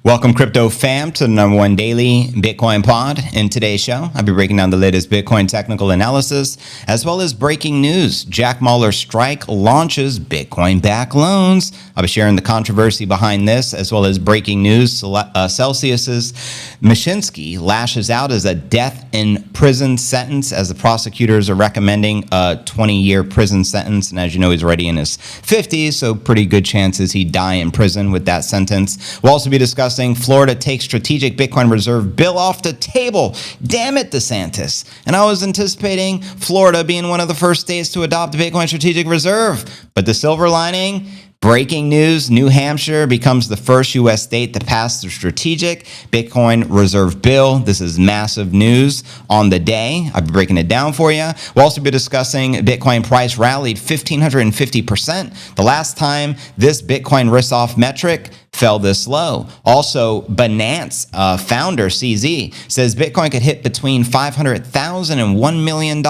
Welcome, crypto fam, to the #1 daily Bitcoin pod. In today's show, I'll be breaking down the latest Bitcoin technical analysis, as well as breaking news. Jack Mallers' strike launches Bitcoin-backed loans. I'll be sharing the controversy behind this, as well as breaking news. Celsius's Mashinsky lashes out as a death in prison sentence, as the prosecutors are recommending a 20-year prison sentence. And as you know, he's already in his 50s, so pretty good chances he'd die in prison with that sentence. We'll also be discussing Florida takes strategic Bitcoin reserve bill off the table. Damn it, DeSantis. And I was anticipating Florida being one of the first states to adopt the Bitcoin strategic reserve. But the silver lining, breaking news, New Hampshire becomes the first U.S. state to pass the strategic Bitcoin reserve bill. This is massive news on the day. I'll be breaking it down for you. We'll also be discussing Bitcoin price rallied 1,550%. The last time this Bitcoin risk-off metric fell this low. Also, Binance founder CZ says Bitcoin could hit between $500,000 and $1 million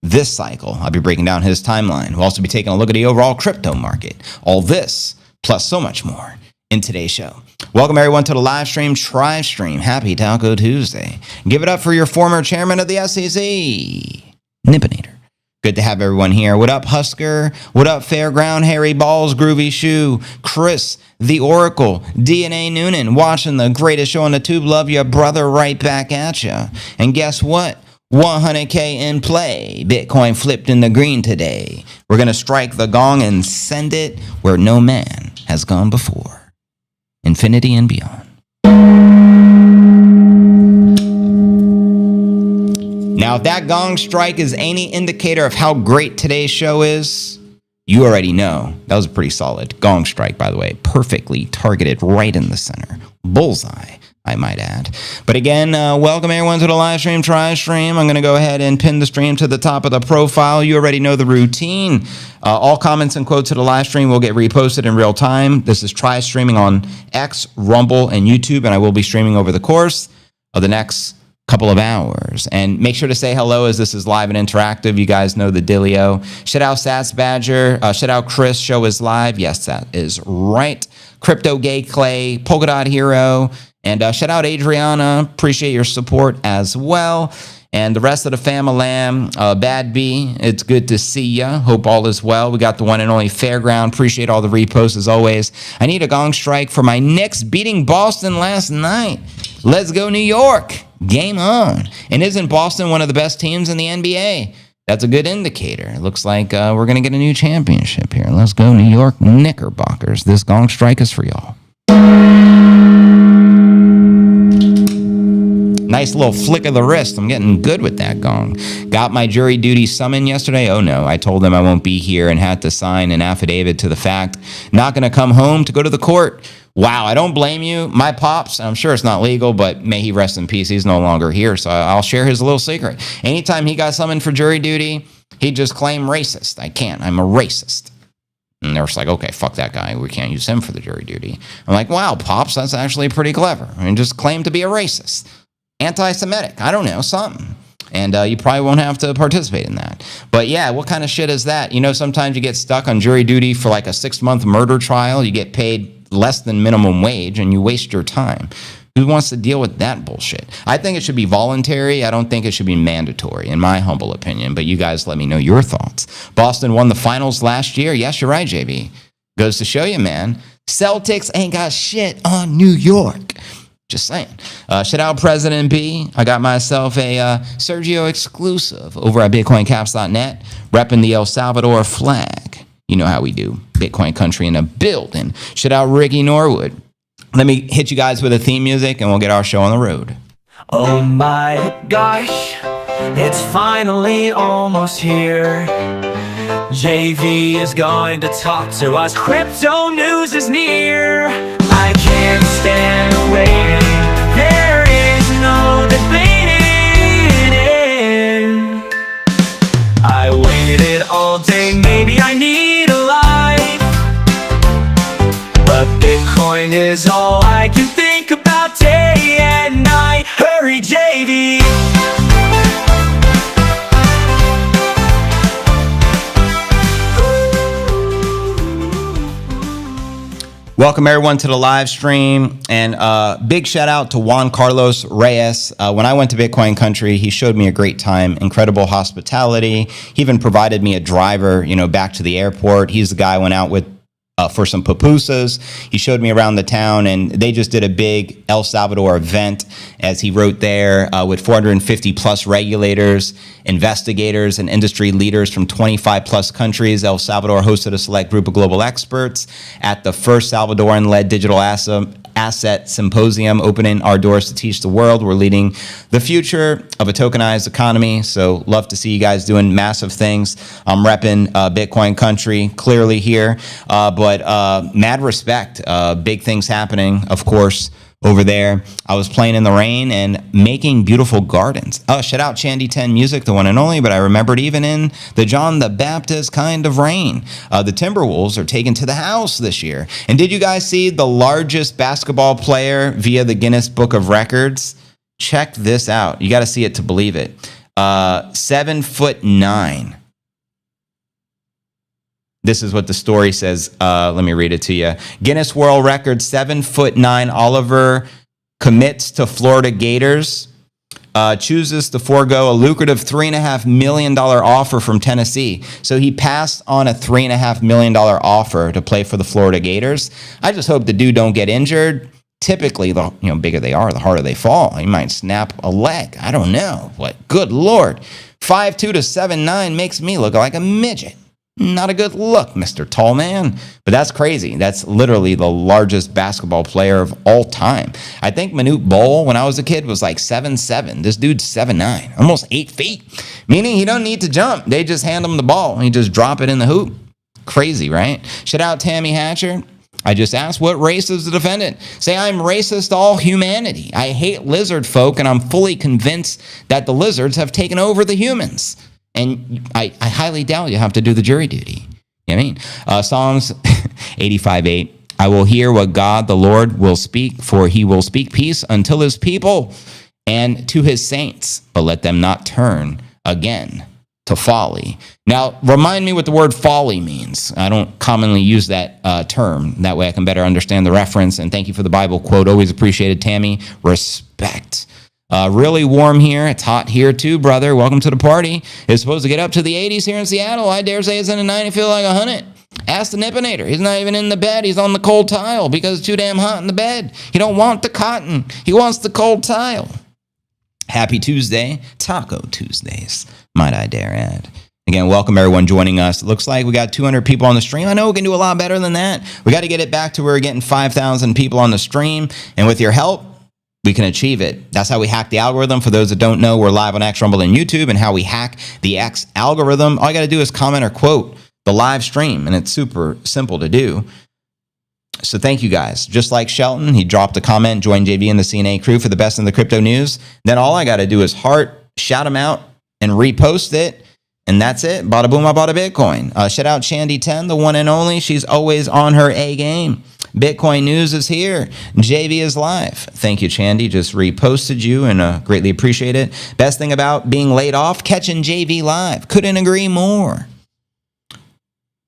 this cycle. I'll be breaking down his timeline. We'll also be taking a look at the overall crypto market. All this, plus so much more, in today's show. Welcome everyone to the live stream, Tribe Stream. Happy Taco Tuesday. Give it up for your former chairman of the SEC, Nippinator. Good to have everyone here. What up, Husker? What up, Fairground, Harry Balls, Groovy Shoe, Chris, The Oracle, DNA Noonan, watching the greatest show on the tube. Love your brother, right back at ya. And guess what? 100K in play. Bitcoin flipped in the green today. We're going to strike the gong and send it where no man has gone before. Infinity and beyond. Now, if that gong strike is any indicator of how great today's show is, you already know. That was a pretty solid gong strike, by the way. Perfectly targeted right in the center. Bullseye, I might add. But again, welcome everyone to the live stream, Tribe Stream. I'm going to go ahead and pin the stream to the top of the profile. You already know the routine. All comments and quotes to the live stream will get reposted in real time. This is Tribe Streaming on X, Rumble, and YouTube, and I will be streaming over the course of the next couple of hours. And make sure to say hello, as this is live and interactive. You guys know the dealio. Shout out Sats Badger. Shout out Chris. Show is live. Yes, that is right. Crypto Gay Clay, Polka Dot Hero, and shout out Adriana. Appreciate your support as well. And the rest of the family, Bad B, it's good to see ya. Hope all is well. We got the one and only Fairground. Appreciate all the reposts as always. I need a gong strike for my Knicks beating Boston last night. Let's go, New York. Game on. And isn't Boston one of the best teams in the NBA? That's a good indicator. It looks like we're going to get a new championship here. Let's go, New York Knickerbockers. This gong strike is for y'all. Nice little flick of the wrist. I'm getting good with that gong. Got my jury duty summon yesterday. Oh no, I told them I won't be here and had to sign an affidavit to the fact not going to come home to go to the court. Wow, I don't blame you. My pops, I'm sure it's not legal, but may he rest in peace. He's no longer here, so I'll share his little secret. Anytime he got summoned for jury duty, he'd just claim racist. I can't. I'm a racist. And they're just like, okay, fuck that guy. We can't use him for the jury duty. I'm like, wow, pops, that's actually pretty clever. I mean, just claim to be a racist. Anti-Semitic. I don't know, something. And you probably won't have to participate in that. But yeah, what kind of shit is that? You know, sometimes you get stuck on jury duty for like a 6-month murder trial. You get paid less than minimum wage and you waste your time. Who wants to deal with that bullshit? I think it should be voluntary. I don't think it should be mandatory, in my humble opinion. But you guys let me know your thoughts. Boston won the finals last year. Yes, you're right, JB. Goes to show you, man. Celtics ain't got shit on New York. Just saying. Shout out President B. I got myself a Sergio exclusive over at BitcoinCaps.net, repping the El Salvador flag. You know how we do. Bitcoin country in a building. Shout out Ricky Norwood. Let me hit you guys with a theme music and we'll get our show on the road. Oh my gosh, it's finally almost here. JV is going to talk to us. Crypto news is near. I can't stand waiting. There is no debating. I waited all day, maybe I need a life, but Bitcoin is all I can think about day and night. Hurry, JV. Welcome everyone to the live stream, and big shout out to Juan Carlos Reyes. When I went to Bitcoin Country, he showed me a great time, incredible hospitality. He even provided me a driver, back to the airport. He's the guy I went out with for some pupusas. He showed me around the town, and they just did a big El Salvador event, as he wrote there, with 450 plus regulators, investigators, and industry leaders from 25 plus countries. El Salvador hosted a select group of global experts at the first Salvadoran-led digital asset symposium, opening our doors to teach the world. We're leading the future of a tokenized economy. So love to see you guys doing massive things. I'm repping Bitcoin Country clearly here, but mad respect. Big things happening, of course, over there. I was playing in the rain and making beautiful gardens. Oh, shout out Shandy 10 Music, the one and only, but I remembered even in the John the Baptist kind of rain. The Timberwolves are taken to the house this year. And did you guys see the largest basketball player via the Guinness Book of Records? Check this out. You got to see it to believe it. 7'9". This is what the story says. Let me read it to you. Guinness World Record, 7'9". Oliver commits to Florida Gators, chooses to forego a lucrative $3.5 million offer from Tennessee. So he passed on a $3.5 million offer to play for the Florida Gators. I just hope the dude don't get injured. Typically, the bigger they are, the harder they fall. He might snap a leg. I don't know. What? Good Lord. 5'2" to 7'9" makes me look like a midget. Not a good look, Mr. Tall Man. But that's crazy. That's literally the largest basketball player of all time. I think Manute Bol, when I was a kid, was like 7'7". This dude's 7'9", almost 8 feet. Meaning he don't need to jump. They just hand him the ball. He just drop it in the hoop. Crazy, right? Shout out Tammy Hatcher. I just asked, what race is the defendant? Say, I'm racist to all humanity. I hate lizard folk, and I'm fully convinced that the lizards have taken over the humans. And I highly doubt you have to do the jury duty. You know what I mean? Psalms 85:8. I will hear what God the Lord will speak, for he will speak peace until his people and to his saints, but let them not turn again to folly. Now, remind me what the word folly means. I don't commonly use that term. That way I can better understand the reference. And thank you for the Bible quote. Always appreciated, Tammy. Respect. Really warm here. It's hot here too, brother. Welcome to the party. It's supposed to get up to the 80s here in Seattle. I dare say it's in the 90, feel like 100. Ask the Nippinator. He's not even in the bed. He's on the cold tile because it's too damn hot in the bed. He don't want the cotton. He wants the cold tile. Happy Tuesday. Taco Tuesdays, might I dare add. Again, welcome everyone joining us. It looks like we got 200 people on the stream. I know we can do a lot better than that. We got to get it back to where we're getting 5,000 people on the stream. And with your help, we can achieve it. That's how we hack the algorithm. For those that don't know, we're live on X, Rumble, and YouTube, and how we hack the X algorithm. All you got to do is comment or quote the live stream, and it's super simple to do. So thank you guys. Just like Shelton, he dropped a comment, join JV and the CNA crew for the best in the crypto news. Then all I got to do is heart, shout him out, and repost it. And that's it. Bada boom, I bought a Bitcoin. Shout out Shandy 10, the one and only. She's always on her A game. Bitcoin news is here. JV is live. Thank you, Chandy. Just reposted you and greatly appreciate it. Best thing about being laid off, catching JV live. Couldn't agree more.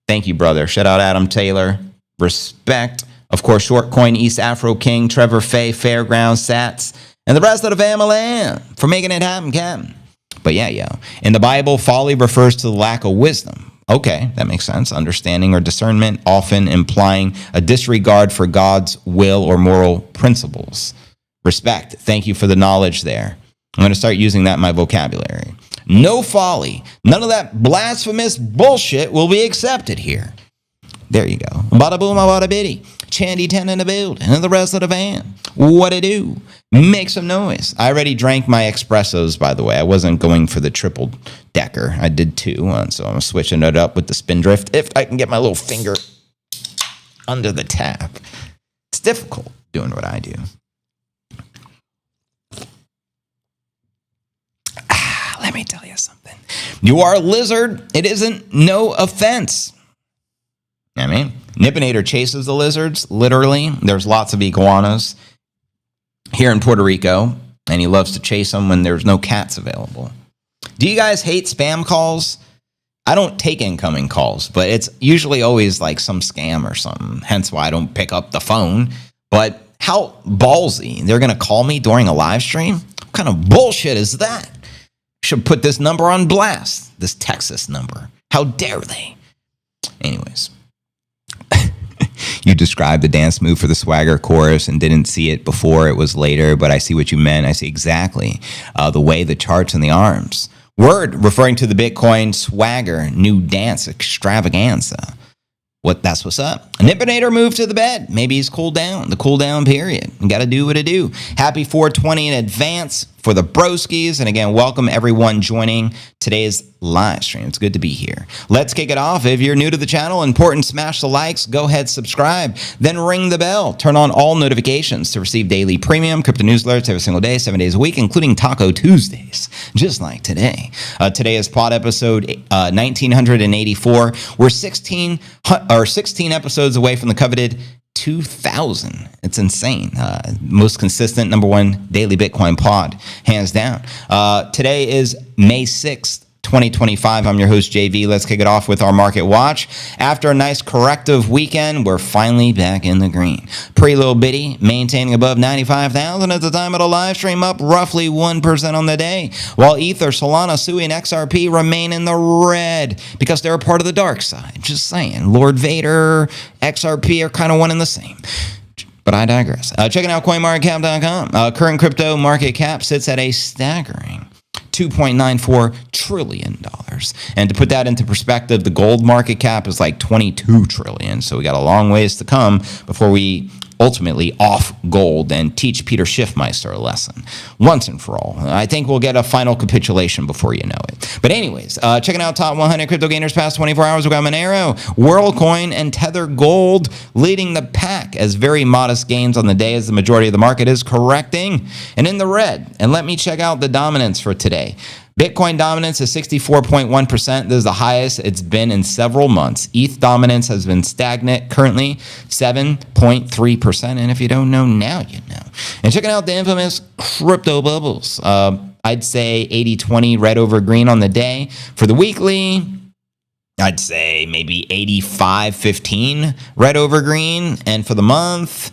Thank you, brother. Shout out Adam Taylor. Respect. Of course, Shortcoin, East Afro King, Trevor Fay, Fairground, Sats, and the rest of the family for making it happen, Captain. But yeah, yo. In the Bible, folly refers to the lack of wisdom. Okay, that makes sense. Understanding or discernment, often implying a disregard for God's will or moral principles. Respect. Thank you for the knowledge there. I'm going to start using that in my vocabulary. No folly. None of that blasphemous bullshit will be accepted here. There you go. Bada boom, bada bitty. Chandy 10 in the building and the rest of the van. What it do? Make some noise. I already drank my espressos, by the way. I wasn't going for the triple decker. I did two, so I'm switching it up with the Spindrift. If I can get my little finger under the tap. It's difficult doing what I do. Let me tell you something. You are a lizard. It isn't no offense. I mean, Nippinator chases the lizards, literally. There's lots of iguanas here in Puerto Rico, and he loves to chase them when there's no cats available. Do you guys hate spam calls? I don't take incoming calls, but it's usually always like some scam or something. Hence why I don't pick up the phone. But how ballsy. They're going to call me during a live stream? What kind of bullshit is that? Should put this number on blast. This Texas number. How dare they? Anyways. You described the dance move for the swagger chorus and didn't see it before. It was later, but I see what you meant. I see exactly the way, the charts, and the arms. Word referring to the Bitcoin swagger new dance extravaganza. That's what's up. A Nipponator moved to the bed. Maybe he's cooled down. The cool down period. You got to do what it do. Happy 420 in advance for the broskies. And again, welcome everyone joining today's live stream. It's good to be here. Let's kick it off. If you're new to the channel, important, smash the likes. Go ahead, subscribe. Then ring the bell. Turn on all notifications to receive daily premium crypto news alerts every single day, 7 days a week, including Taco Tuesdays, just like today. Today is pod episode 1984. We're 16 episodes away from the coveted 2,000. It's insane. Most consistent #1 daily Bitcoin pod, hands down. Today is May 6th, 2025. I'm your host, JV. Let's kick it off with our market watch. After a nice corrective weekend, we're finally back in the green. Pretty little bitty, maintaining above 95,000 at the time of the live stream, up roughly 1% on the day, while Ether, Solana, Sui, and XRP remain in the red because they're a part of the dark side. Just saying. Lord Vader, XRP are kind of one and the same. But I digress. Checking out CoinMarketCap.com. Current crypto market cap sits at a staggering $2.94 trillion. And to put that into perspective, the gold market cap is like $22 trillion. So we got a long ways to come before we ultimately off gold and teach Peter Schiffmeister a lesson once and for all. I think we'll get a final capitulation before you know it. But anyways, checking out top 100 crypto gainers past 24 hours. We've got Monero, WorldCoin, and Tether Gold leading the pack as very modest gains on the day as the majority of the market is correcting and in the red. And let me check out the dominance for today. Bitcoin dominance is 64.1%. This is the highest it's been in several months. ETH dominance has been stagnant, currently 7.3%. And if you don't know, now you know. And checking out the infamous crypto bubbles. I'd say 80-20 red over green on the day. For the weekly, I'd say maybe 85-15 red over green. And for the month,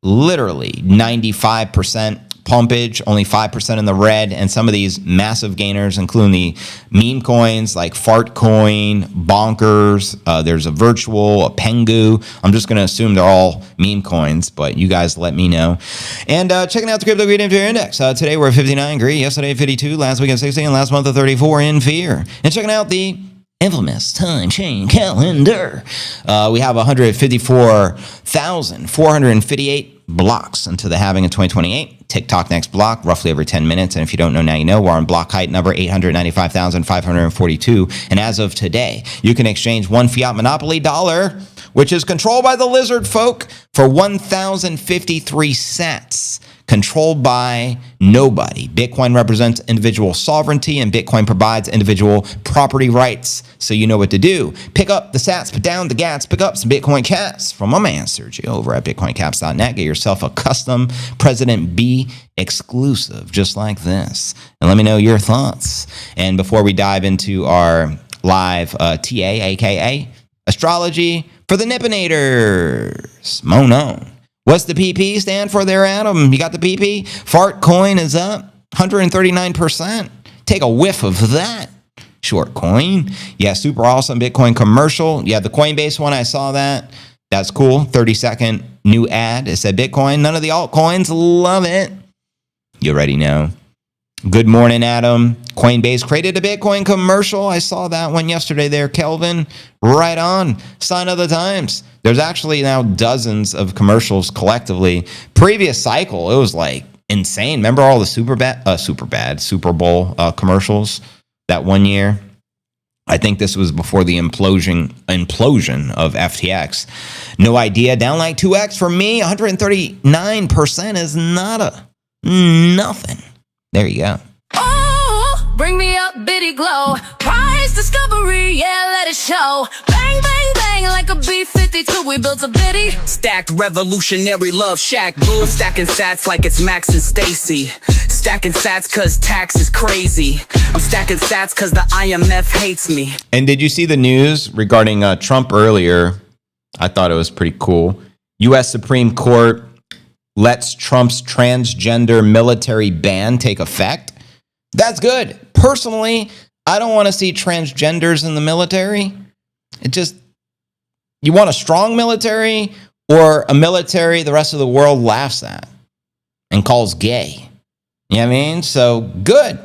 literally 95% pumpage, only 5% in the red, and some of these massive gainers, including the meme coins like Fartcoin, Bonkers, there's a Virtual, a Pengu. I'm just going to assume they're all meme coins, but you guys let me know. And checking out the Crypto Greed and Fear Index. Today we're at 59 greed, yesterday at 52, last week at 60, and last month at 34 in fear. And checking out the infamous time chain calendar. We have 154,458 blocks into the halving of 2028. TikTok next block, roughly every 10 minutes. And if you don't know, now you know. We're on block height number 895,542. And as of today, you can exchange one fiat monopoly dollar, which is controlled by the lizard folk, for 1,053 sats. Controlled by nobody. Bitcoin represents individual sovereignty, and Bitcoin provides individual property rights. So you know what to do. Pick up the sats, put down the gats, pick up some Bitcoin cats from my man Sergio over at bitcoincaps.net. Get yourself a custom President B exclusive, just like this. And let me know your thoughts. And before we dive into our live TA, aka astrology for the Nippinators, Mono. What's the PP stand for there, Adam? You got the PP? Fartcoin is up 139%. Take a whiff of that. Short coin. Yeah, super awesome Bitcoin commercial. Yeah, the Coinbase one, I saw that. That's cool. 30-second new ad. It said Bitcoin. None of the altcoins. Love it. You already know. Good morning, Adam. Coinbase created a Bitcoin commercial. I saw that one yesterday there, Kelvin. Right on. Sign of the times. There's actually now dozens of commercials collectively. Previous cycle, it was like insane. Remember all the Super Bowl commercials that one year? I think this was before the implosion of FTX. No idea. Down like 2x for me. 139% is nothing. There you go. Oh, bring me up, bitty glow. Prize discovery, yeah, let it show. Bang, bang, bang, like a B-52, we built a bitty. Stacked revolutionary love shack, boo. Stacking sats like it's Max and Stacy. stacking sats cause tax is crazy. I'm stacking sats cause the IMF hates me. And did you see the news regarding Trump earlier? I thought it was pretty cool. U.S. Supreme Court lets Trump's transgender military ban take effect. That's good. Personally, I don't want to see transgenders in the military. You want a strong military or a military the rest of the world laughs at and calls gay? You know what I mean? So good.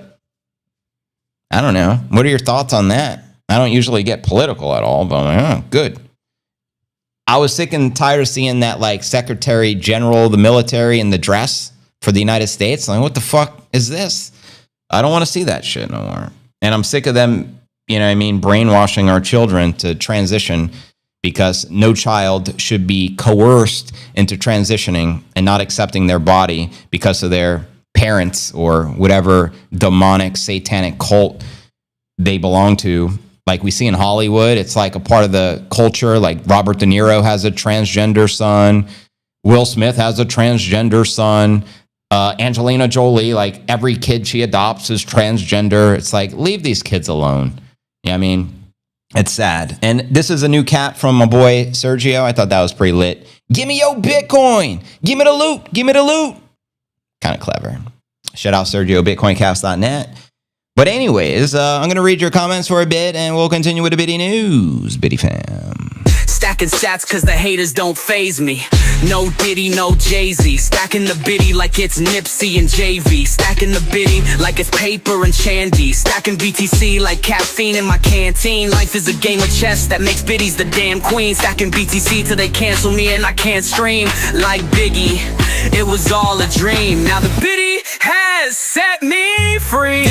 I don't know. What are your thoughts on that? I don't usually get political at all, but I'm like, oh, good. I was sick and tired of seeing that like Secretary General of the military in the dress for the United States. Like, what the fuck is this? I don't want to see that shit no more. And I'm sick of them, brainwashing our children to transition because no child should be coerced into transitioning and not accepting their body because of their parents or whatever demonic satanic cult they belong to. Like we see in Hollywood, it's like a part of the culture. Like Robert De Niro has a transgender son. Will Smith has a transgender son. Angelina Jolie, like every kid she adopts is transgender. It's like, leave these kids alone. Yeah, I mean, it's sad. And this is a new cat from my boy Sergio. I thought that was pretty lit. Give me your Bitcoin. Give me the loot. Give me the loot. Kind of clever. Shout out Sergio, bitcoincast.net. But anyways, I'm going to read your comments for a bit and we'll continue with the Biddy News. Biddy fam. Stacking sats cause the haters don't faze me. No Diddy, no Jay-Z. Stacking the biddy like it's Nipsey and JV. Stacking the biddy like it's paper and Shandy. Stacking BTC like caffeine in my canteen. Life is a game of chess that makes biddies the damn queen. Stacking BTC till they cancel me and I can't stream. Like Biggie, it was all a dream. Now the biddy has set me free.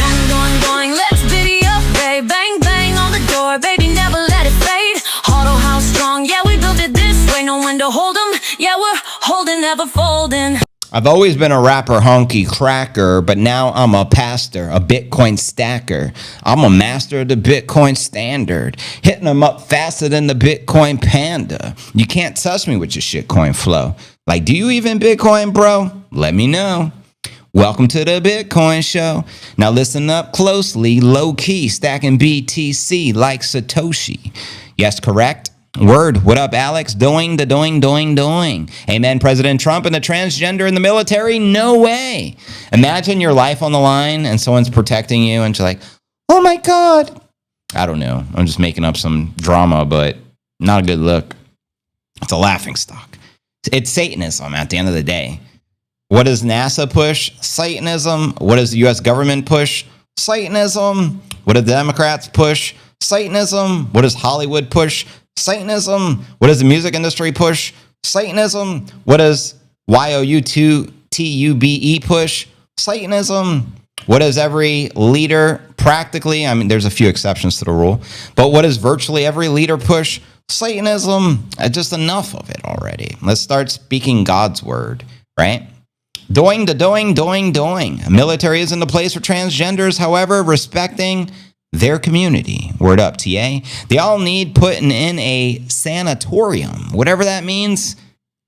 Going, let's biddy up, babe. Bang, bang on the door, baby, never let it fade. Auto house strong, yeah, we built it this way. No one to hold them, yeah, we're holding, never folding. I've always been a rapper honky cracker, but now I'm a pastor, a Bitcoin stacker. I'm a master of the Bitcoin standard, hitting them up faster than the Bitcoin panda. You can't touch me with your shitcoin flow. Like, do you even Bitcoin, bro? Let me know. Welcome to the Bitcoin show. Now listen up closely, low key, stacking BTC like Satoshi. Yes, correct. Word. What up, Alex? Doing. Amen, President Trump and the transgender in the military? No way. Imagine your life on the line and someone's protecting you and you're like, oh my God. I don't know. I'm just making up some drama, but not a good look. It's a laughing stock. It's Satanism at the end of the day. What does NASA push? Satanism. What does the U.S. government push? Satanism. What do the Democrats push? Satanism. What does Hollywood push? Satanism. What does the music industry push? Satanism. What does YOU2TUBE push? Satanism. What does every leader practically, I mean, there's a few exceptions to the rule, but what does virtually every leader push? Satanism. Just enough of it already. Let's start speaking God's word, right? Doing. Military isn't the place for transgenders, however, respecting their community. Word up, TA. They all need putting in a sanatorium. Whatever that means,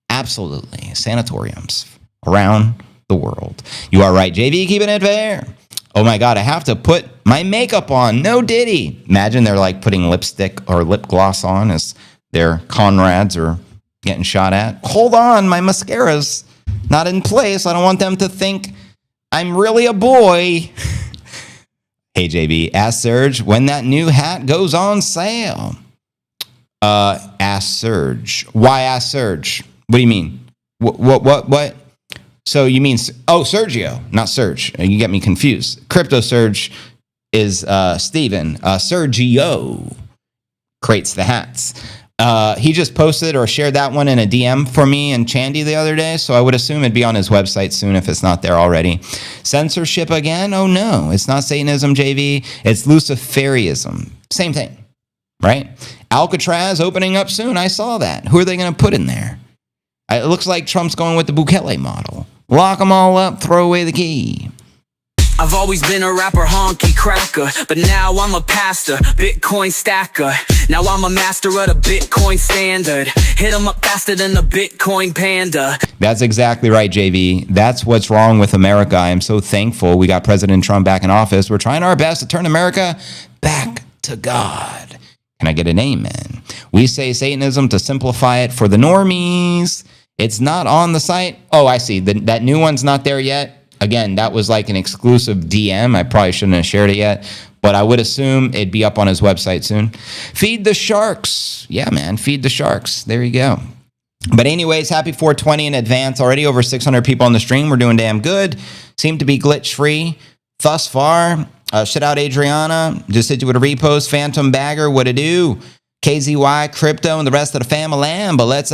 absolutely. Sanatoriums around the world. You are right, JV, keeping it fair. Oh my God, I have to put my makeup on. No Diddy. Imagine they're like putting lipstick or lip gloss on as their comrades are getting shot at. Hold on, my mascara's not in place. I don't want them to think I'm really a boy. Hey, JB, ask Serge when that new hat goes on sale. Ask Serge. Why ask Serge? What do you mean? What? So you mean, Sergio, not Serge. You get me confused. Crypto Serge is Steven. Sergio creates the hats. He just posted or shared that one in a DM for me and Chandy the other day, so I would assume it'd be on his website soon if it's not there already. Censorship again? Oh no, it's not Satanism, JV. It's Luciferianism. Same thing, right? Alcatraz opening up soon. I saw that. Who are they going to put in there? It looks like Trump's going with the Bukele model. Lock them all up, throw away the key. I've always been a rapper, honky cracker, but now I'm a pastor, Bitcoin stacker. Now I'm a master of the Bitcoin standard. Hit 'em up faster than the Bitcoin panda. That's exactly right, JV. That's what's wrong with America. I am so thankful we got President Trump back in office. We're trying our best to turn America back to God. Can I get an amen? We say Satanism to simplify it for the normies. It's not on the site. Oh, I see. That new one's not there yet. Again, that was like an exclusive DM. I probably shouldn't have shared it yet, but I would assume it'd be up on his website soon. Feed the sharks. Yeah, man, feed the sharks. There you go. But anyways, happy 420 in advance. Already over 600 people on the stream. We're doing damn good. Seem to be glitch-free thus far. Shout out Adriana. Just hit you with a repost. Phantom Bagger, what it do? KZY, Crypto, and the rest of the family. But let's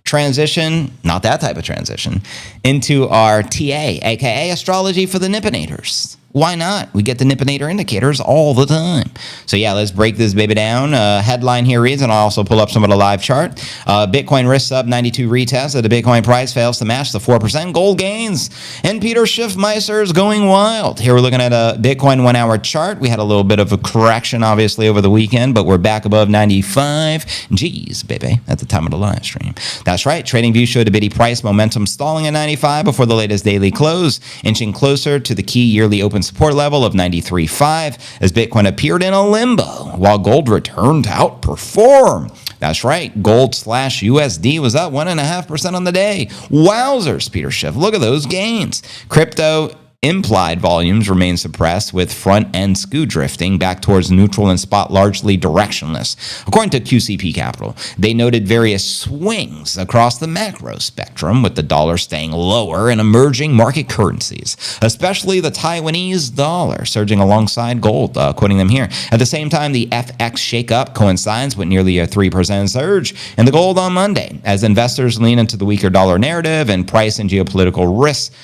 transition, not that type of transition, into our TA, aka astrology for the Nippinators. Why not? We get the Nippinator indicators all the time. So yeah, let's break this baby down. Headline here reads, and I'll also pull up some of the live chart. Bitcoin risk sub 92 retest. The Bitcoin price fails to match the 4% gold gains. And Peter Schiffmeister is going wild. Here we're looking at a Bitcoin 1 hour chart. We had a little bit of a correction, obviously, over the weekend, but we're back above 95. Jeez, baby, at the time of the live stream. That's right. TradingView showed the Bitty price momentum stalling at 95 before the latest daily close, inching closer to the key yearly open support level of 93.5 as Bitcoin appeared in a limbo while gold returned to outperform. That's right. Gold/USD was up 1.5% on the day. Wowzers, Peter Schiff. Look at those gains. Crypto implied volumes remain suppressed with front-end skew drifting back towards neutral and spot largely directionless. According to QCP Capital, they noted various swings across the macro spectrum with the dollar staying lower in emerging market currencies, especially the Taiwanese dollar surging alongside gold, quoting them here. At the same time, the FX shakeup coincides with nearly a 3% surge in the gold on Monday as investors lean into the weaker dollar narrative and price and geopolitical risks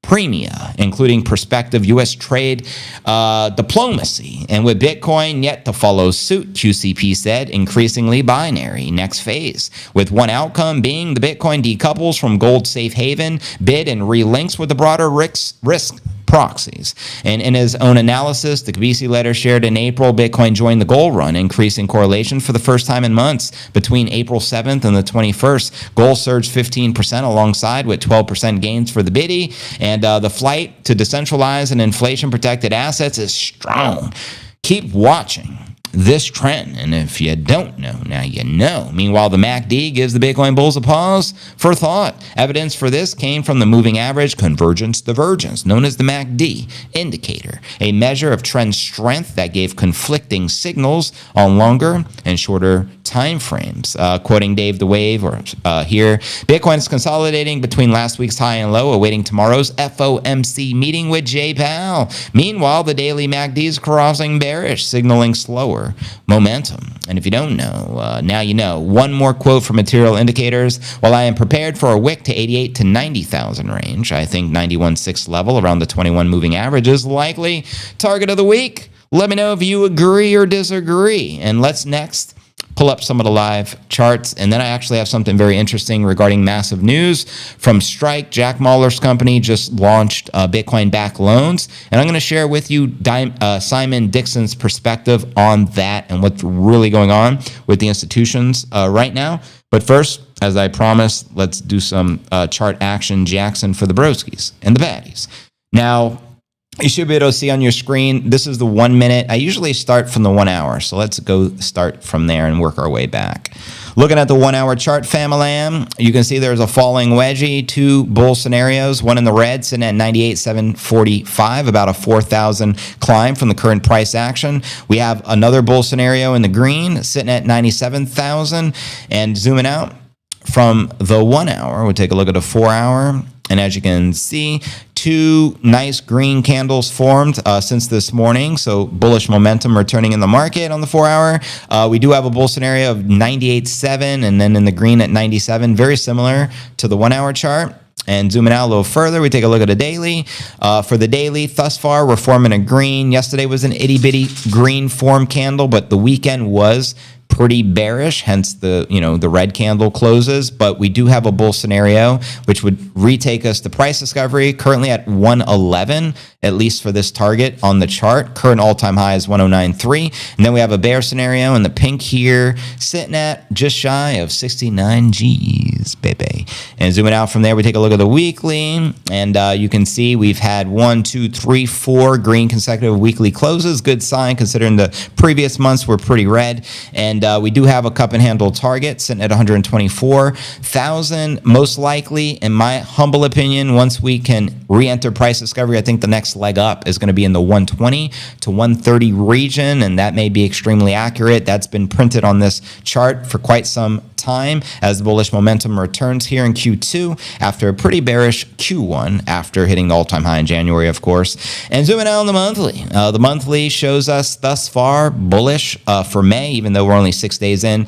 premia, including prospective U.S. trade diplomacy. And with Bitcoin yet to follow suit, QCP said, increasingly binary next phase, with one outcome being the Bitcoin decouples from gold safe haven bid and relinks with the broader risk proxies. And in his own analysis, the Kabisi letter shared in April, Bitcoin joined the gold run, increasing correlation for the first time in months. Between April 7th and the 21st, gold surged 15% alongside with 12% gains for the Bitty. And the flight to decentralized and inflation-protected assets is strong. Keep watching this trend, and if you don't know, now you know. Meanwhile, the MACD gives the Bitcoin bulls a pause for thought. Evidence for this came from the moving average convergence divergence, known as the MACD indicator, a measure of trend strength that gave conflicting signals on longer and shorter time frames. Quoting Dave the Wave here, Bitcoin is consolidating between last week's high and low, awaiting tomorrow's FOMC meeting with Jay Powell. Meanwhile, the daily MACD is crossing bearish, signaling slower momentum. And if you don't know, now you know. One more quote from Material Indicators. While I am prepared for a wick to 88 to 90,000 range, I think 91.6 level around the 21 moving average is likely target of the week. Let me know if you agree or disagree. And let's next pull up some of the live charts, and then I actually have something very interesting regarding massive news from Strike. Jack Mallers' company just launched Bitcoin-backed loans, and I'm going to share with you Simon Dixon's perspective on that and what's really going on with the institutions right now. But first, as I promised, let's do some chart action Jackson for the broskies and the baddies. Now, you should be able to see on your screen, this is the 1 minute. I usually start from the 1 hour, so let's go start from there and work our way back. Looking at the 1 hour chart, fam, you can see there's a falling wedgie, two bull scenarios, one in the red sitting at 98,745, about a 4,000 climb from the current price action. We have another bull scenario in the green sitting at 97,000, and zooming out from the 1 hour, we'll take a look at a 4 hour. And as you can see, two nice green candles formed since this morning. So bullish momentum returning in the market on the 4 hour. We do have a bull scenario of 98.7 and then in the green at 97, very similar to the 1 hour chart. And zooming out a little further, we take a look at a daily. For the daily, thus far, we're forming a green. Yesterday was an itty-bitty green form candle, but the weekend was pretty bearish, hence the the red candle closes, but we do have a bull scenario which would retake us to price discovery, currently at 111, at least for this target on the chart. Current all-time high is 109.3, and then we have a bear scenario in the pink here, sitting at just shy of 69 G's, baby. And zooming out from there, we take a look at the weekly, and you can see we've had 1, 2, 3, 4 green consecutive weekly closes. Good sign considering the previous months were pretty red. And we do have a cup and handle target sitting at 124,000. Most likely, in my humble opinion, once we can re-enter price discovery, I think the next leg up is going to be in the 120 to 130 region, and that may be extremely accurate. That's been printed on this chart for quite some time as the bullish momentum returns here in Q2 after a pretty bearish Q1 after hitting the all-time high in January, of course. And zooming out on the monthly shows us thus far bullish for May, even though we're only 6 days in.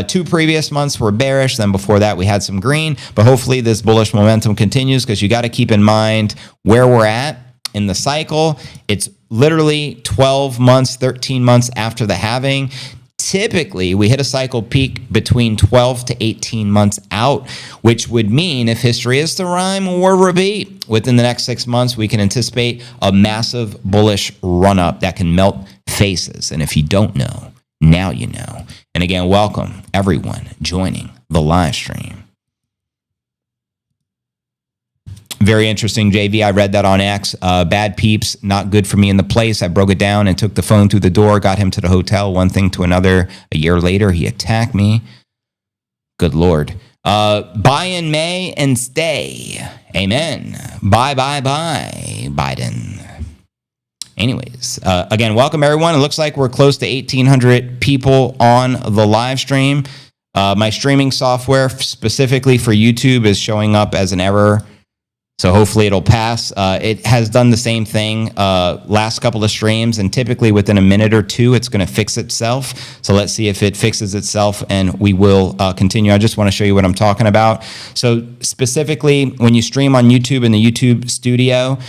2 previous months were bearish, then before that we had some green, but hopefully this bullish momentum continues, because you got to keep in mind where we're at in the cycle. It's literally 12 months, 13 months after the halving. Typically, we hit a cycle peak between 12 to 18 months out, which would mean if history is to rhyme or repeat, within the next 6 months, we can anticipate a massive bullish run-up that can melt faces. And if you don't know, now you know. And again, welcome everyone joining the live stream. Very interesting, JV. I read that on X. Bad peeps, not good for me in the place. I broke it down and took the phone through the door, got him to the hotel, one thing to another. A year later, he attacked me. Good Lord. Buy in May and stay. Amen. Bye, Biden. Anyways, again, welcome everyone. It looks like we're close to 1,800 people on the live stream. My streaming software specifically for YouTube is showing up as an error, so hopefully it'll pass. It has done the same thing last couple of streams, and typically within a minute or two, it's going to fix itself. So let's see if it fixes itself, and we will continue. I just want to show you what I'm talking about. So specifically, when you stream on YouTube in the YouTube studio,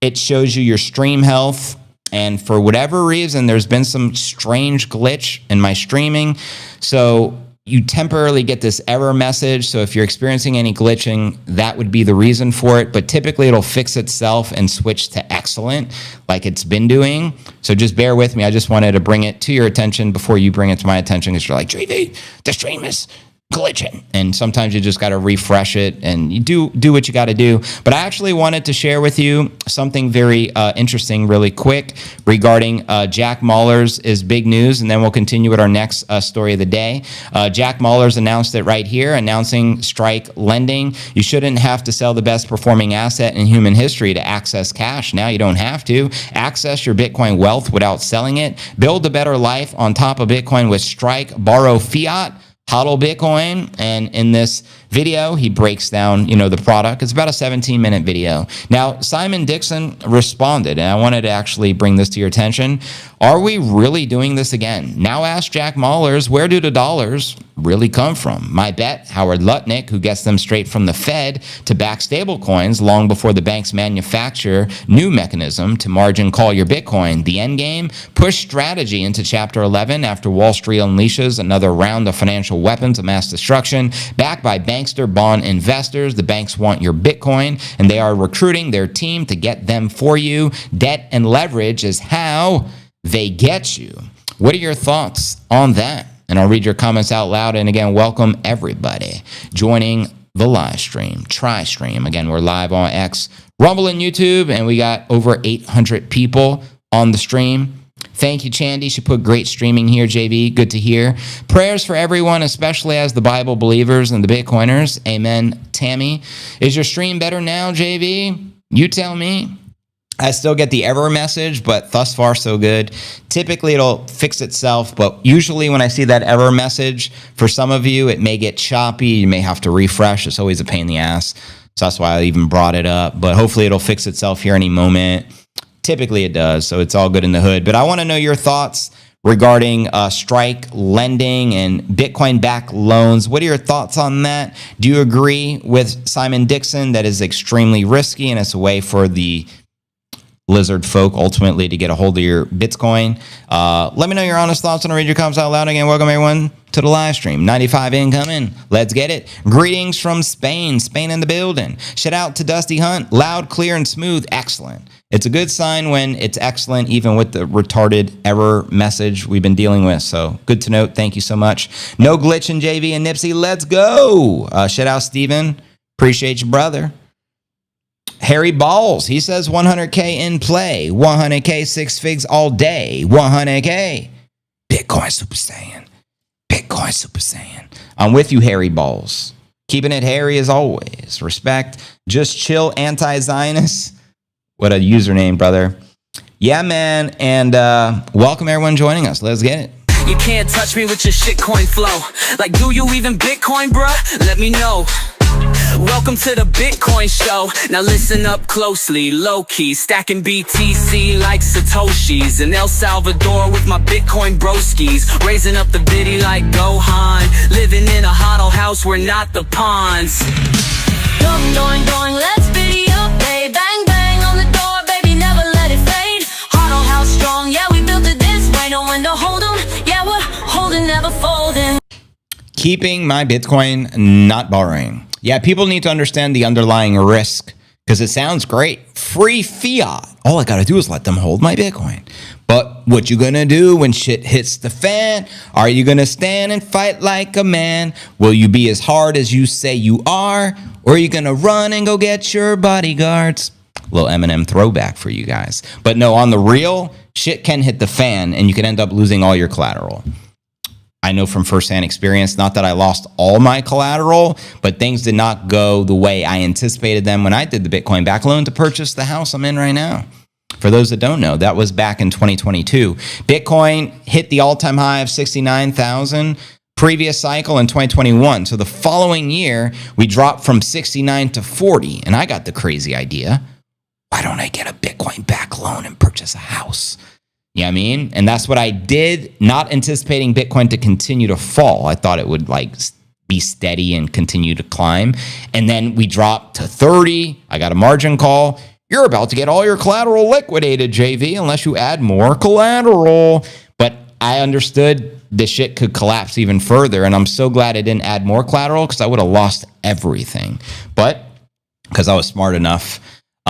it shows you your stream health. And for whatever reason, there's been some strange glitch in my streaming. So you temporarily get this error message. So if you're experiencing any glitching, that would be the reason for it. But typically it'll fix itself and switch to excellent like it's been doing. So just bear with me. I just wanted to bring it to your attention before you bring it to my attention, because you're like, JV, the stream is glitching, and sometimes you just got to refresh it, and you do what you got to do. But I actually wanted to share with you something very interesting really quick regarding Jack Mallers' is big news, and then we'll continue with our next story of the day. Jack Mallers announced it right here, announcing Strike lending. You shouldn't have to sell the best performing asset in human history to access cash. Now you don't have to. Access your Bitcoin wealth without selling it. Build a better life on top of Bitcoin with Strike. Borrow fiat, hodl Bitcoin. And in this video, he breaks down, the product. It's about a 17-minute video. Now, Simon Dixon responded, and I wanted to actually bring this to your attention. Are we really doing this again? Now ask Jack Mallers, where do the dollars really come from? My bet, Howard Lutnick, who gets them straight from the Fed to back stable coins long before the banks manufacture new mechanism to margin call your Bitcoin. The end game, push strategy into Chapter 11 after Wall Street unleashes another round of financial weapons of mass destruction backed by bankster bond investors. The banks want your Bitcoin, and they are recruiting their team to get them for you. Debt and leverage is how they get you. What are your thoughts on that? And I'll read your comments out loud. And again, welcome everybody joining the live stream, Tri-Stream. Again, we're live on X, Rumble, and YouTube, and we got over 800 people on the stream. Thank you, Chandy. She put great streaming here, JV. Good to hear. Prayers for everyone, especially as the Bible believers and the Bitcoiners. Amen, Tammy. Is your stream better now, JV? You tell me. I still get the error message, but thus far so good. Typically, it'll fix itself, but usually when I see that error message, for some of you, it may get choppy. You may have to refresh. It's always a pain in the ass. So that's why I even brought it up. But hopefully it'll fix itself here any moment. Typically it does, so it's all good in the hood. But I want to know your thoughts regarding Strike lending and Bitcoin-backed loans. What are your thoughts on that? Do you agree with Simon Dixon that is extremely risky and it's a way for the lizard folk ultimately to get a hold of your Bitcoin. Let me know your honest thoughts and I'll read your comments out loud again. Welcome everyone to the live stream. 95 incoming. Let's get it. Greetings from Spain. Spain in the building. Shout out to Dusty Hunt. Loud, clear, and smooth. Excellent. It's a good sign when it's excellent, even with the retarded error message we've been dealing with. So good to note. Thank you so much. No glitch in JV and Nipsey. Let's go. Shout out Steven. Appreciate you, brother. Harry Balls, he says 100K in play, 100K 6 figs all day, 100K. Bitcoin Super Saiyan. Bitcoin Super Saiyan. I'm with you, Harry Balls. Keeping it hairy as always. Respect. Just chill, anti-Zionist. What a username, brother. Yeah, man. And welcome everyone joining us. Let's get it. You can't touch me with your shitcoin flow. Like, do you even Bitcoin, bruh? Let me know. Welcome to the Bitcoin show. Now listen up closely, low-key, stacking BTC like Satoshis. In El Salvador with my Bitcoin broskies, raising up the biddy like Gohan. Living in a hodl house, we're not the pawns. Going, let's biddy up, hey, bang, bang on the door, baby, never let it fade. Hodl house strong, yeah, we built it this way, no one to hold 'em, yeah, we're holding, never folding. Keeping my Bitcoin, not borrowing. Yeah, people need to understand the underlying risk because it sounds great. Free fiat. All I got to do is let them hold my Bitcoin. But what you going to do when shit hits the fan? Are you going to stand and fight like a man? Will you be as hard as you say you are? Or are you going to run and go get your bodyguards? Little Eminem throwback for you guys. But no, on the real, shit can hit the fan and you can end up losing all your collateral. I know from firsthand experience, not that I lost all my collateral, but things did not go the way I anticipated them when I did the Bitcoin back loan to purchase the house I'm in right now. For those that don't know, that was back in 2022. Bitcoin hit the all-time high of 69,000 previous cycle in 2021. So the following year, we dropped from 69 to 40. And I got the crazy idea, why don't I get a Bitcoin back loan and purchase a house? You know what I mean? And that's what I did, not anticipating Bitcoin to continue to fall. I thought it would like be steady and continue to climb. And then we dropped to 30. I got a margin call. You're about to get all your collateral liquidated, JV, unless you add more collateral. But I understood this shit could collapse even further. And I'm so glad I didn't add more collateral because I would have lost everything. But because I was smart enough,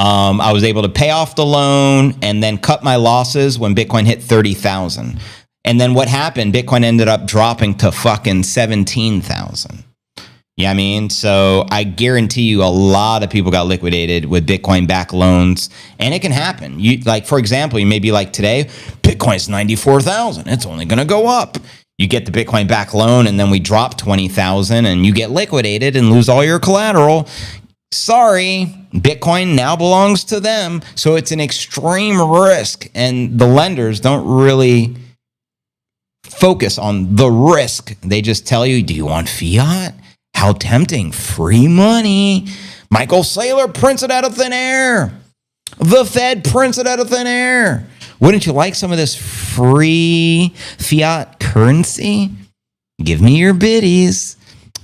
I was able to pay off the loan and then cut my losses when Bitcoin hit 30,000. And then what happened? Bitcoin ended up dropping to fucking 17,000. You know what I mean? So I guarantee you a lot of people got liquidated with Bitcoin back loans. And it can happen. You like, for example, you may be like today, Bitcoin's 94,000. It's only going to go up. You get the Bitcoin back loan and then we drop 20,000 and you get liquidated and lose all your collateral. Sorry, Bitcoin now belongs to them. So it's an extreme risk. And the lenders don't really focus on the risk. They just tell you, do you want fiat? How tempting. Free money. Michael Saylor prints it out of thin air. The Fed prints it out of thin air. Wouldn't you like some of this free fiat currency? Give me your biddies.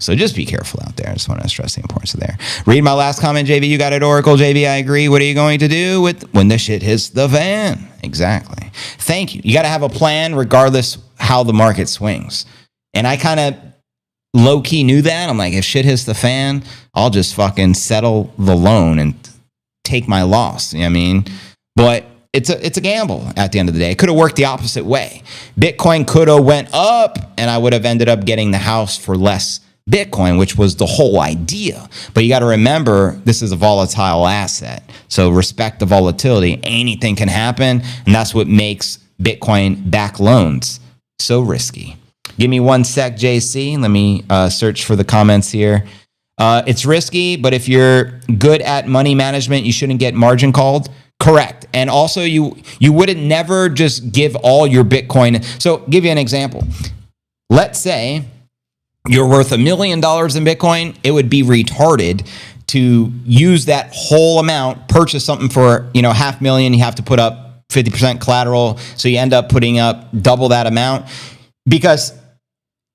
So just be careful out there. I just want to stress the importance of there. Read my last comment, JV. You got it, Oracle. JV, I agree. What are you going to do with when the shit hits the fan? Exactly. Thank you. You got to have a plan regardless how the market swings. And I kind of low-key knew that. I'm like, if shit hits the fan, I'll just fucking settle the loan and take my loss. You know what I mean? But it's a gamble at the end of the day. It could have worked the opposite way. Bitcoin could have went up and I would have ended up getting the house for less Bitcoin, which was the whole idea. But you got to remember, this is a volatile asset. So respect the volatility. Anything can happen. And that's what makes Bitcoin back loans so risky. Give me 1 sec, JC. Let me search for the comments here. It's risky, but if you're good at money management, you shouldn't get margin called. Correct. And also, you wouldn't never just give all your Bitcoin. So give you an example. Let's say you're worth $1 million in Bitcoin. It would be retarded to use that whole amount, purchase something for, $500,000. You have to put up 50% collateral. So you end up putting up double that amount because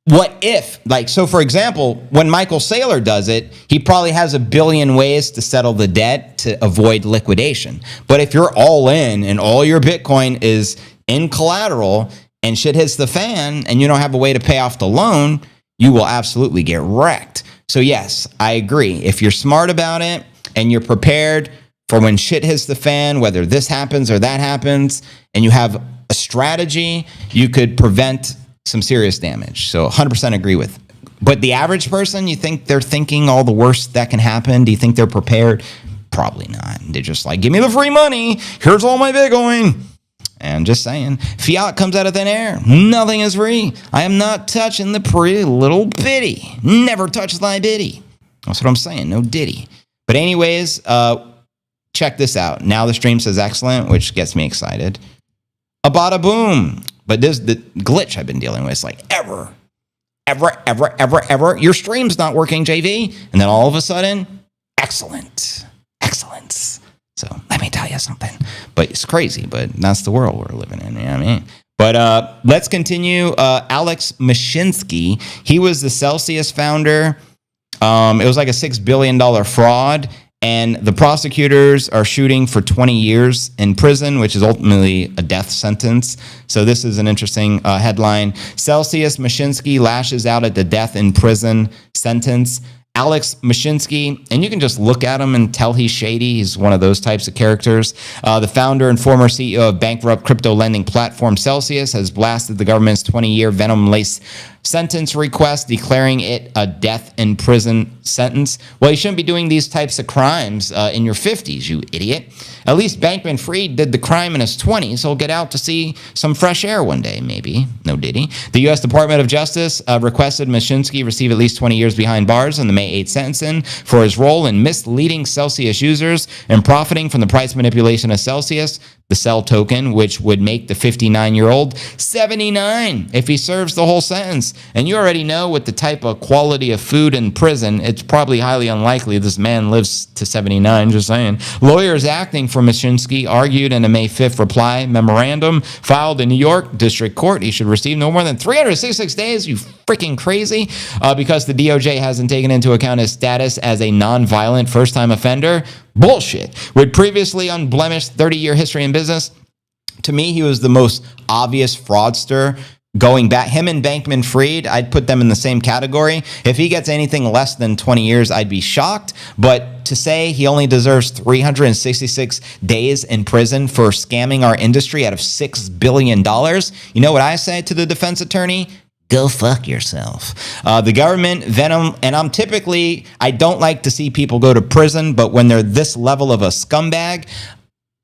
what if, like, so for example, when Michael Saylor does it, he probably has a billion ways to settle the debt to avoid liquidation. But if you're all in and all your Bitcoin is in collateral and shit hits the fan and you don't have a way to pay off the loan, you will absolutely get wrecked. So yes, I agree. If you're smart about it and you're prepared for when shit hits the fan, whether this happens or that happens, and you have a strategy, you could prevent some serious damage. So 100% agree with. But the average person, you think they're thinking all the worst that can happen? Do you think they're prepared? Probably not. They're just like, give me the free money. Here's all my Bitcoin. And just saying, fiat comes out of thin air. Nothing is free. I am not touching the pretty little bitty. Never touch thy bitty. That's what I'm saying. No ditty. But anyways, check this out. Now the stream says excellent, which gets me excited. A bada boom. But this is the glitch I've been dealing with. It's like ever. Your stream's not working, JV. And then all of a sudden, excellent. Excellence. So let me tell you something. But it's crazy, but that's the world we're living in. You know what I mean? But let's continue. Alex Mashinsky, he was the Celsius founder. It was like a $6 billion fraud. And the prosecutors are shooting for 20 years in prison, which is ultimately a death sentence. So this is an interesting headline. Celsius Mashinsky lashes out at the death in prison sentence. Alex Mashinsky, and you can just look at him and tell he's shady. He's one of those types of characters. The founder and former CEO of bankrupt crypto lending platform Celsius has blasted the government's 20-year venom-laced sentence request, declaring it a death in prison sentence. Well, you shouldn't be doing these types of crimes in your 50s, you idiot. At least Bankman-Fried did the crime in his 20s. He'll get out to see some fresh air one day, maybe. No diddy. The U.S. Department of Justice requested Mashinsky receive at least 20 years behind bars in the May 8th sentencing for his role in misleading Celsius users and profiting from the price manipulation of Celsius, the Cell token, which would make the 59-year-old 79 if he serves the whole sentence. And you already know with the type of quality of food in prison, it's probably highly unlikely this man lives to 79, just saying. Lawyers acting for Mashinsky argued in a May 5th reply memorandum filed in New York District Court he should receive no more than 366 days, you freaking crazy, because the DOJ hasn't taken into account his status as a non-violent first-time offender. Bullshit. With previously unblemished 30-year history in business, to me, he was the most obvious fraudster. Going back, him and Bankman-Fried, I'd put them in the same category. If he gets anything less than 20 years, I'd be shocked. But to say he only deserves 366 days in prison for scamming our industry out of $6 billion, you know what I say to the defense attorney? Go fuck yourself. The government, venom, and I don't like to see people go to prison, but when they're this level of a scumbag,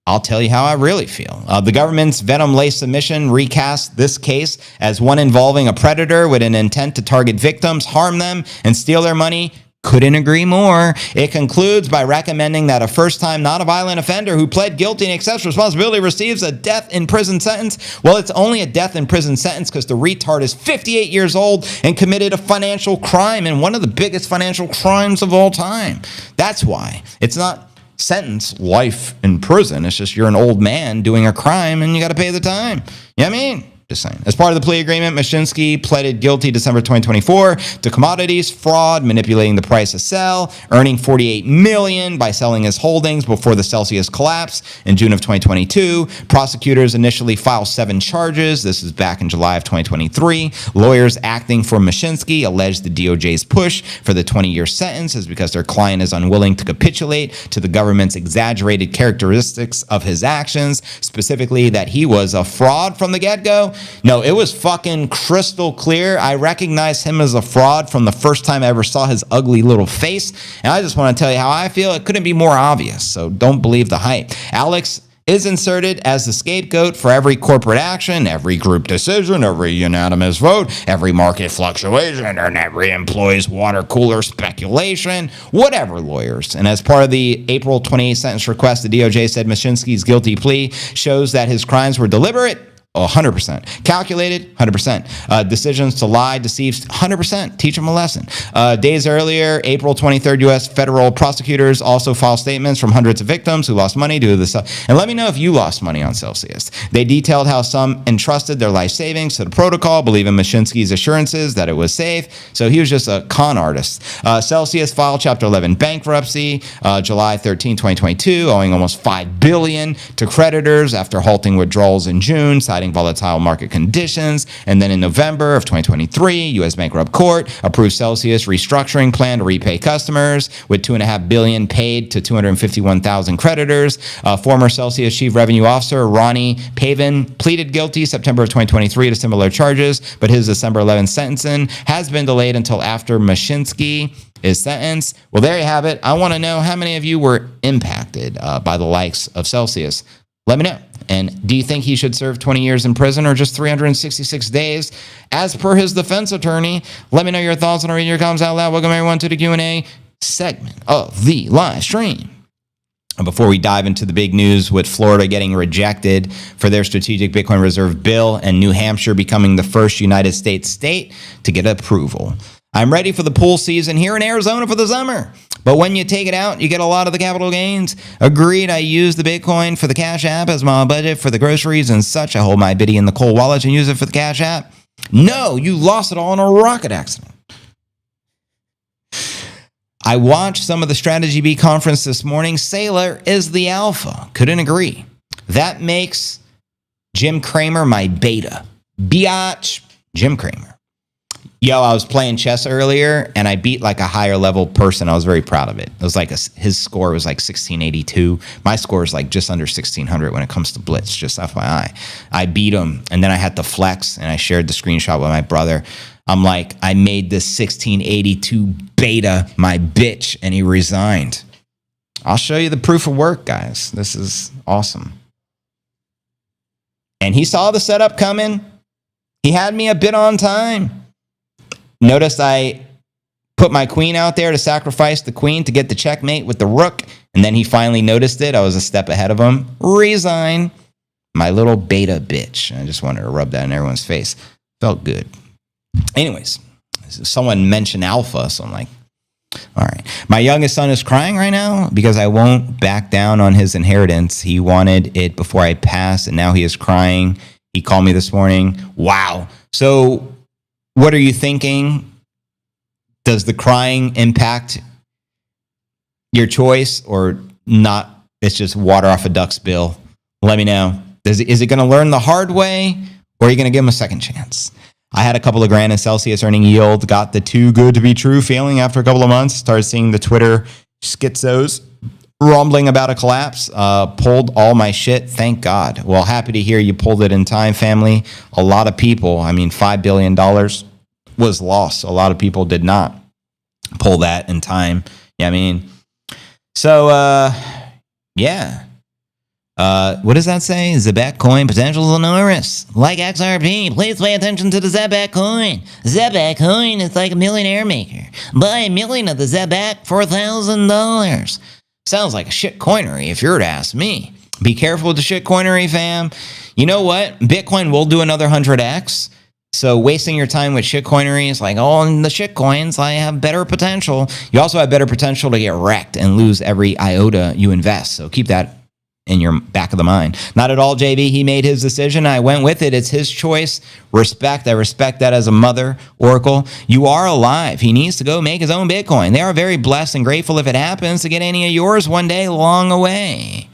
I'll tell you how I really feel. The government's venom-laced submission recast this case as one involving a predator with an intent to target victims, harm them, and steal their money. Couldn't agree more. It concludes by recommending that a first-time, not a violent offender who pled guilty and accepts responsibility receives a death in prison sentence. Well, it's only a death in prison sentence because the retard is 58 years old and committed a financial crime, and one of the biggest financial crimes of all time. That's why. It's not sentence life in prison. It's just you're an old man doing a crime and you got to pay the time. You know what I mean? Just saying. As part of the plea agreement, Mashinsky pleaded guilty December 2024 to commodities fraud, manipulating the price of sell, earning $48 million by selling his holdings before the Celsius collapse in June of 2022. Prosecutors initially filed 7 charges. This is back in July of 2023. Lawyers acting for Mashinsky alleged the DOJ's push for the 20-year sentence is because their client is unwilling to capitulate to the government's exaggerated characteristics of his actions, specifically that he was a fraud from the get-go. No, it was fucking crystal clear. I recognized him as a fraud from the first time I ever saw his ugly little face. And I just want to tell you how I feel. It couldn't be more obvious, so don't believe the hype. Alex is inserted as the scapegoat for every corporate action, every group decision, every unanimous vote, every market fluctuation, and every employee's water cooler speculation, whatever, lawyers. And as part of the April 28th sentence request, the DOJ said Mashinsky's guilty plea shows that his crimes were deliberate, 100%. Calculated, 100%. Decisions to lie, deceive, 100%. Teach them a lesson. Days earlier, April 23rd, U.S. federal prosecutors also filed statements from hundreds of victims who lost money due to this. And let me know if you lost money on Celsius. They detailed how some entrusted their life savings to the protocol, believing Mashinsky's assurances that it was safe. So he was just a con artist. Celsius filed Chapter 11 bankruptcy July 13, 2022, owing almost $5 billion to creditors after halting withdrawals in June, citing volatile market conditions. And then in November of 2023, U.S. Bankrupt Court approved Celsius restructuring plan to repay customers, with $2.5 billion paid to 251,000 creditors. Former Celsius Chief Revenue Officer Ronnie Pavin pleaded guilty September of 2023 to similar charges, but his December 11th sentencing has been delayed until after Mashinsky is sentenced. Well, there you have it. I want to know how many of you were impacted by the likes of Celsius. Let me know. And do you think he should serve 20 years in prison or just 366 days as per his defense attorney? Let me know your thoughts and I'll read your comments out loud. Welcome everyone to the Q&A segment of the live stream. And before we dive into the big news with Florida getting rejected for their strategic Bitcoin reserve bill and New Hampshire becoming the first United States state to get approval. I'm ready for the pool season here in Arizona for the summer. But when you take it out, you get a lot of the capital gains. Agreed, I use the Bitcoin for the Cash App as my budget for the groceries and such. I hold my Bitty in the cold wallet and use it for the Cash App. No, you lost it all in a rocket accident. I watched some of the Strategy B conference this morning. Saylor is the alpha. Couldn't agree. That makes Jim Cramer my beta. Biatch, Jim Cramer. Yo, I was playing chess earlier, and I beat like a higher level person. I was very proud of it. It was like his score was like 1682. My score is like just under 1600 when it comes to blitz, just FYI. I beat him, and then I had to flex, and I shared the screenshot with my brother. I'm like, I made this 1682 beta my bitch, and he resigned. I'll show you the proof of work, guys. This is awesome. And he saw the setup coming. He had me a bit on time. Notice I put my queen out there to sacrifice the queen to get the checkmate with the rook. And then he finally noticed it. I was a step ahead of him. Resign. My little beta bitch. I just wanted to rub that in everyone's face. Felt good. Anyways, someone mentioned alpha. So I'm like, all right. My youngest son is crying right now because I won't back down on his inheritance. He wanted it before I passed, and now he is crying. He called me this morning. Wow. So what are you thinking? Does the crying impact your choice or not? It's just water off a duck's bill. Let me know. Is it going to learn the hard way, or are you going to give him a second chance? I had a couple of grand in Celsius earning yield, got the too good to be true feeling after a couple of months, started seeing the Twitter schizos rumbling about a collapse, pulled all my shit, thank God. Well, happy to hear you pulled it in time, family. A lot of people, $5 billion was lost. A lot of people did not pull that in time. Yeah, so, yeah. What does that say? Zebek coin potential is enormous. Like XRP, please pay attention to the Zebek coin. Zebek coin is like a millionaire maker. Buy a million of the Zebek for $1,000. Sounds like a shit coinery if you're to ask me. Be careful with the shit coinery, fam. You know what? Bitcoin will do another 100x. So wasting your time with shit coinery is like, oh, in the shit coins, I have better potential. You also have better potential to get wrecked and lose every iota you invest. So keep that in your back of the mind. Not at all, JB. He made his decision. I went with it. It's his choice. Respect. I respect that as a mother, Oracle. You are alive. He needs to go make his own Bitcoin. They are very blessed and grateful if it happens to get any of yours one day long away.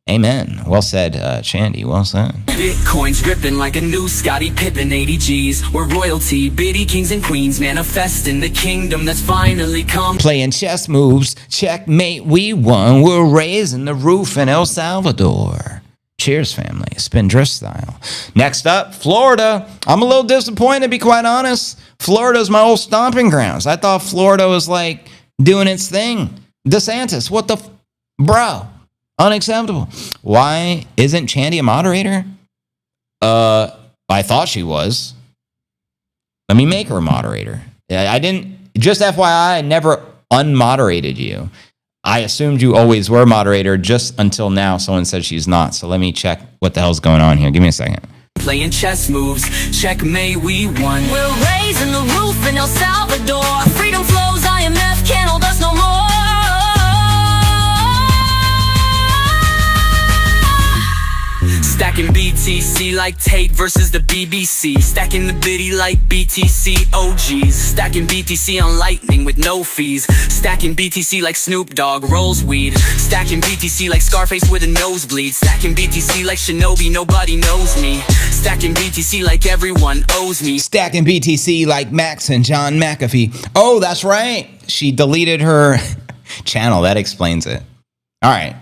Amen. Well said, Chandy. Well said. Bitcoin's dripping like a new Scottie Pippen 80 G's. We're royalty, bitty kings and queens, manifesting the kingdom that's finally come. Playing chess moves, checkmate, we won. We're raising the roof in El Salvador. Cheers, family. Spindrift style. Next up, Florida. I'm a little disappointed, to be quite honest. Florida's my old stomping grounds. I thought Florida was like doing its thing. DeSantis, what the bro? Unacceptable. Why isn't Chandy a moderator? I thought she was. Let me make her a moderator. I didn't, just FYI, I never unmoderated you. I assumed you always were moderator just until now someone said she's not. So let me check what the hell's going on here. Give me a second. playing chess moves. Checkmate, we won. We're raising the roof in El Salvador. Freedom flows, IMF can't hold us no more. Stacking BTC like Tate versus the BBC. Stacking the biddy like BTC OGs. Stacking BTC on Lightning with no fees. Stacking BTC like Snoop Dogg rolls weed. Stacking BTC like Scarface with a nosebleed. Stacking BTC like Shinobi, nobody knows me. Stacking BTC like everyone owes me. Stacking BTC like Max and John McAfee. Oh, that's right. She deleted her channel. That explains it. All right.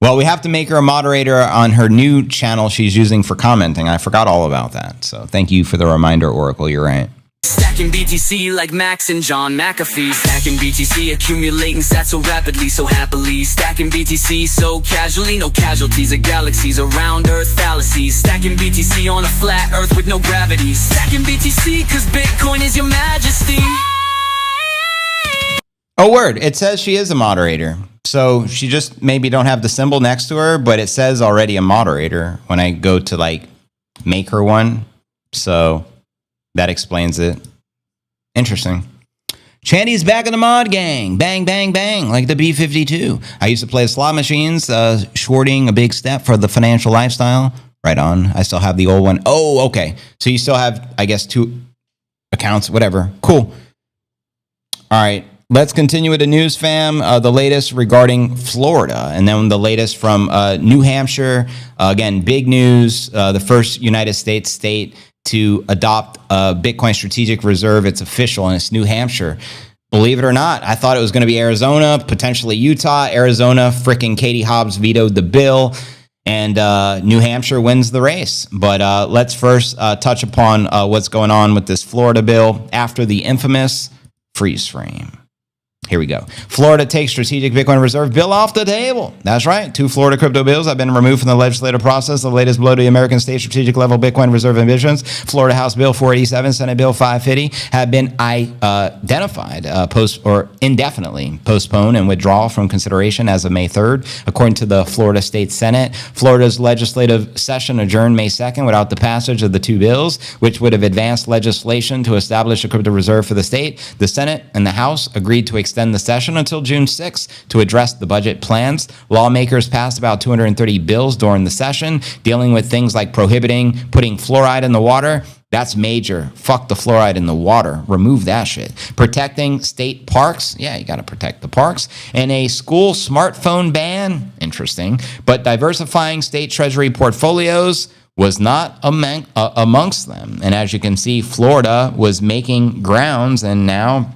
Well, we have to make her a moderator on her new channel she's using for commenting. I forgot all about that. So thank you for the reminder, Oracle. You're right. Stacking BTC like Max and John McAfee. Stacking BTC, accumulating sats so rapidly, so happily. Stacking BTC so casually, no casualties of galaxies around Earth fallacies. Stacking BTC on a flat Earth with no gravity. Stacking BTC cause Bitcoin is your majesty. Oh, word. It says she is a moderator. So she just maybe don't have the symbol next to her, but it says already a moderator when I go to like make her one. So that explains it. Interesting. Chandy's back in the mod gang. Bang, bang, bang, like the B-52. I used to play slot machines, shorting a big step for the financial lifestyle. Right on. I still have the old one. Oh, okay. So you still have, I guess, 2 accounts, whatever. Cool. All right. Let's continue with the news, fam. The latest regarding Florida, and then the latest from New Hampshire. Again, big news. The first United States state to adopt a Bitcoin strategic reserve. It's official, and it's New Hampshire. Believe it or not, I thought it was going to be Arizona, potentially Utah. Arizona, frickin' Katie Hobbs vetoed the bill, and New Hampshire wins the race. But let's first touch upon what's going on with this Florida bill after the infamous freeze frame. Here we go. Florida takes strategic Bitcoin reserve bill off the table. That's right. 2 Florida crypto bills have been removed from the legislative process. The latest blow to the American state strategic level Bitcoin reserve ambitions, Florida House Bill 487, Senate Bill 550, have been identified indefinitely postponed and withdraw from consideration as of May 3rd, according to the Florida State Senate. Florida's legislative session adjourned May 2nd without the passage of the 2 bills, which would have advanced legislation to establish a crypto reserve for the state. The Senate and the House agreed to extend the session until June 6th to address the budget plans. Lawmakers passed about 230 bills during the session, dealing with things like prohibiting putting fluoride in the water. That's major. Fuck the fluoride in the water. Remove that shit. Protecting state parks. Yeah, you got to protect the parks. And a school smartphone ban. Interesting. But diversifying state treasury portfolios was not amongst them. And as you can see, Florida was making grounds, and now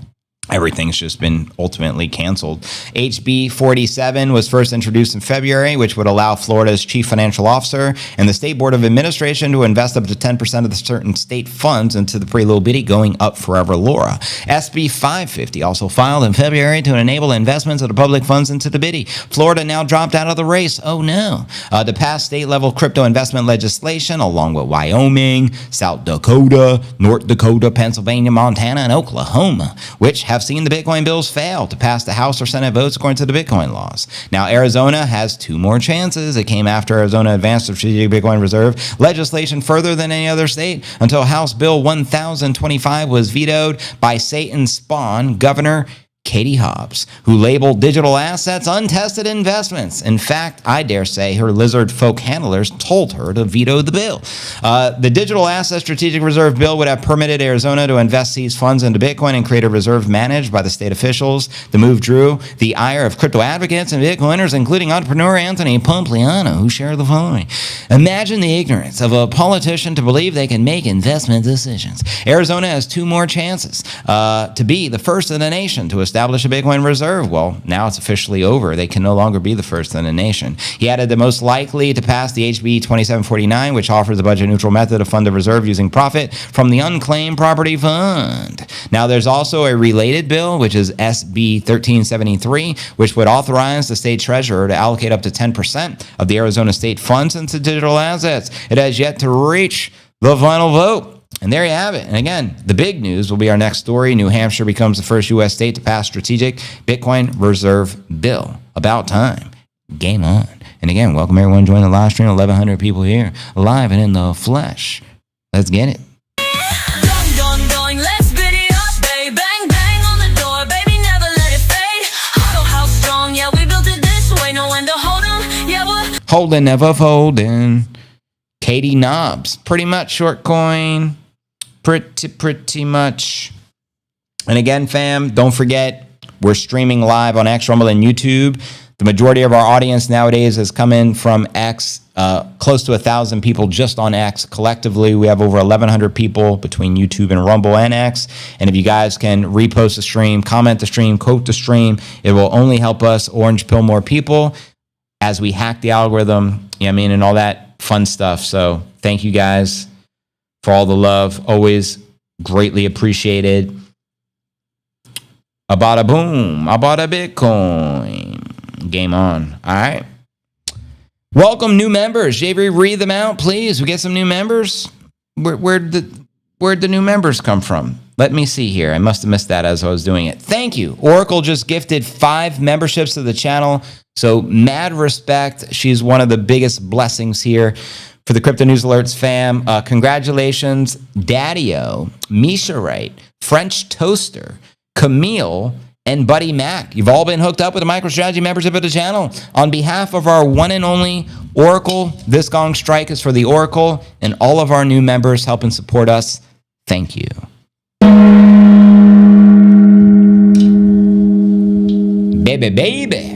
everything's just been ultimately canceled. HB 47 was first introduced in February, which would allow Florida's chief financial officer and the State Board of Administration to invest up to 10% of the certain state funds into the pretty little bitty going up forever Laura. SB 550 also filed in February to enable investments of the public funds into the bitty. Florida now dropped out of the race. Oh no. To pass state-level crypto investment legislation along with Wyoming, South Dakota, North Dakota, Pennsylvania, Montana, and Oklahoma, which have seen the Bitcoin bills fail to pass the House or Senate votes according to the Bitcoin laws. Now, Arizona has 2 more chances. It came after Arizona advanced the strategic Bitcoin reserve legislation further than any other state until House Bill 1025 was vetoed by Satan's spawn, Governor Katie Hobbs, who labeled digital assets untested investments. In fact, I dare say her lizard folk handlers told her to veto the bill. The Digital Asset Strategic Reserve Bill would have permitted Arizona to invest these funds into Bitcoin and create a reserve managed by the state officials. The move drew the ire of crypto advocates and Bitcoiners, including entrepreneur Anthony Pompliano, who shared the following. Imagine the ignorance of a politician to believe they can make investment decisions. Arizona has 2 more chances to be the first in the nation to establish a Bitcoin reserve. Well, now it's officially over. They can no longer be the first in the nation. He added the most likely to pass the HB 2749, which offers a budget-neutral method to fund the reserve using profit from the unclaimed property fund. Now, there's also a related bill, which is SB 1373, which would authorize the state treasurer to allocate up to 10% of the Arizona state funds into digital assets. It has yet to reach the final vote. And there you have it. And again, the big news will be our next story. New Hampshire becomes the first U.S. state to pass strategic Bitcoin reserve bill. About time. Game on. And again, welcome everyone joining the live stream. 1,100 people here, live and in the flesh. Let's get it. Going, let's biddy up, babe. Bang, bang on the door, baby, never let it fade. Hot house strong, yeah, we built it this way. Know when to hold 'em, yeah, we're Holding, never folding. Katie Knobs, pretty much short coin. Pretty much. And again, fam, don't forget, we're streaming live on X, Rumble, and YouTube. The majority of our audience nowadays has come in from X, close to 1,000 people just on X. Collectively, we have over 1,100 people between YouTube and Rumble and X. And if you guys can repost the stream, comment the stream, quote the stream, it will only help us orange pill more people as we hack the algorithm, you know what I mean, and all that fun stuff. So thank you guys for all the love. Always greatly appreciated. About a boom. About a Bitcoin. Game on. All right. Welcome new members. JV, read them out, please. We get some new members. Where'd the new members come from? Let me see here. I must have missed that as I was doing it. Thank you. Oracle just gifted 5 memberships to the channel. So mad respect. She's one of the biggest blessings here for the Crypto News Alerts fam. Congratulations, Daddy-O, Misha Wright, French Toaster, Camille, and Buddy Mac. You've all been hooked up with a MicroStrategy membership of the channel. On behalf of our one and only Oracle, this Gong Strike is for the Oracle and all of our new members helping support us. Thank you. Baby.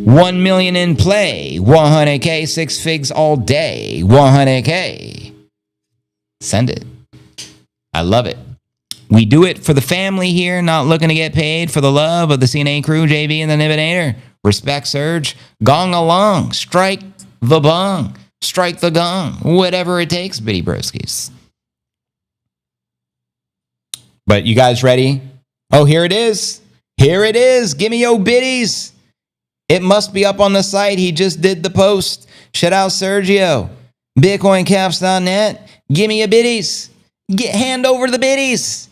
1 million in play. 100K, 6 figs all day. 100K. Send it. I love it. We do it for the family here, not looking to get paid, for the love of the CNA crew, JV and the Nibinator. Respect, Surge. Gong along. Strike the bong. Strike the gong. Whatever it takes, bitty broskies. But you guys ready? Oh, here it is. Here it is. Give me your biddies. It must be up on the site. He just did the post. Shout out Sergio. BitcoinCaps.net. Give me your biddies. Hand over the biddies.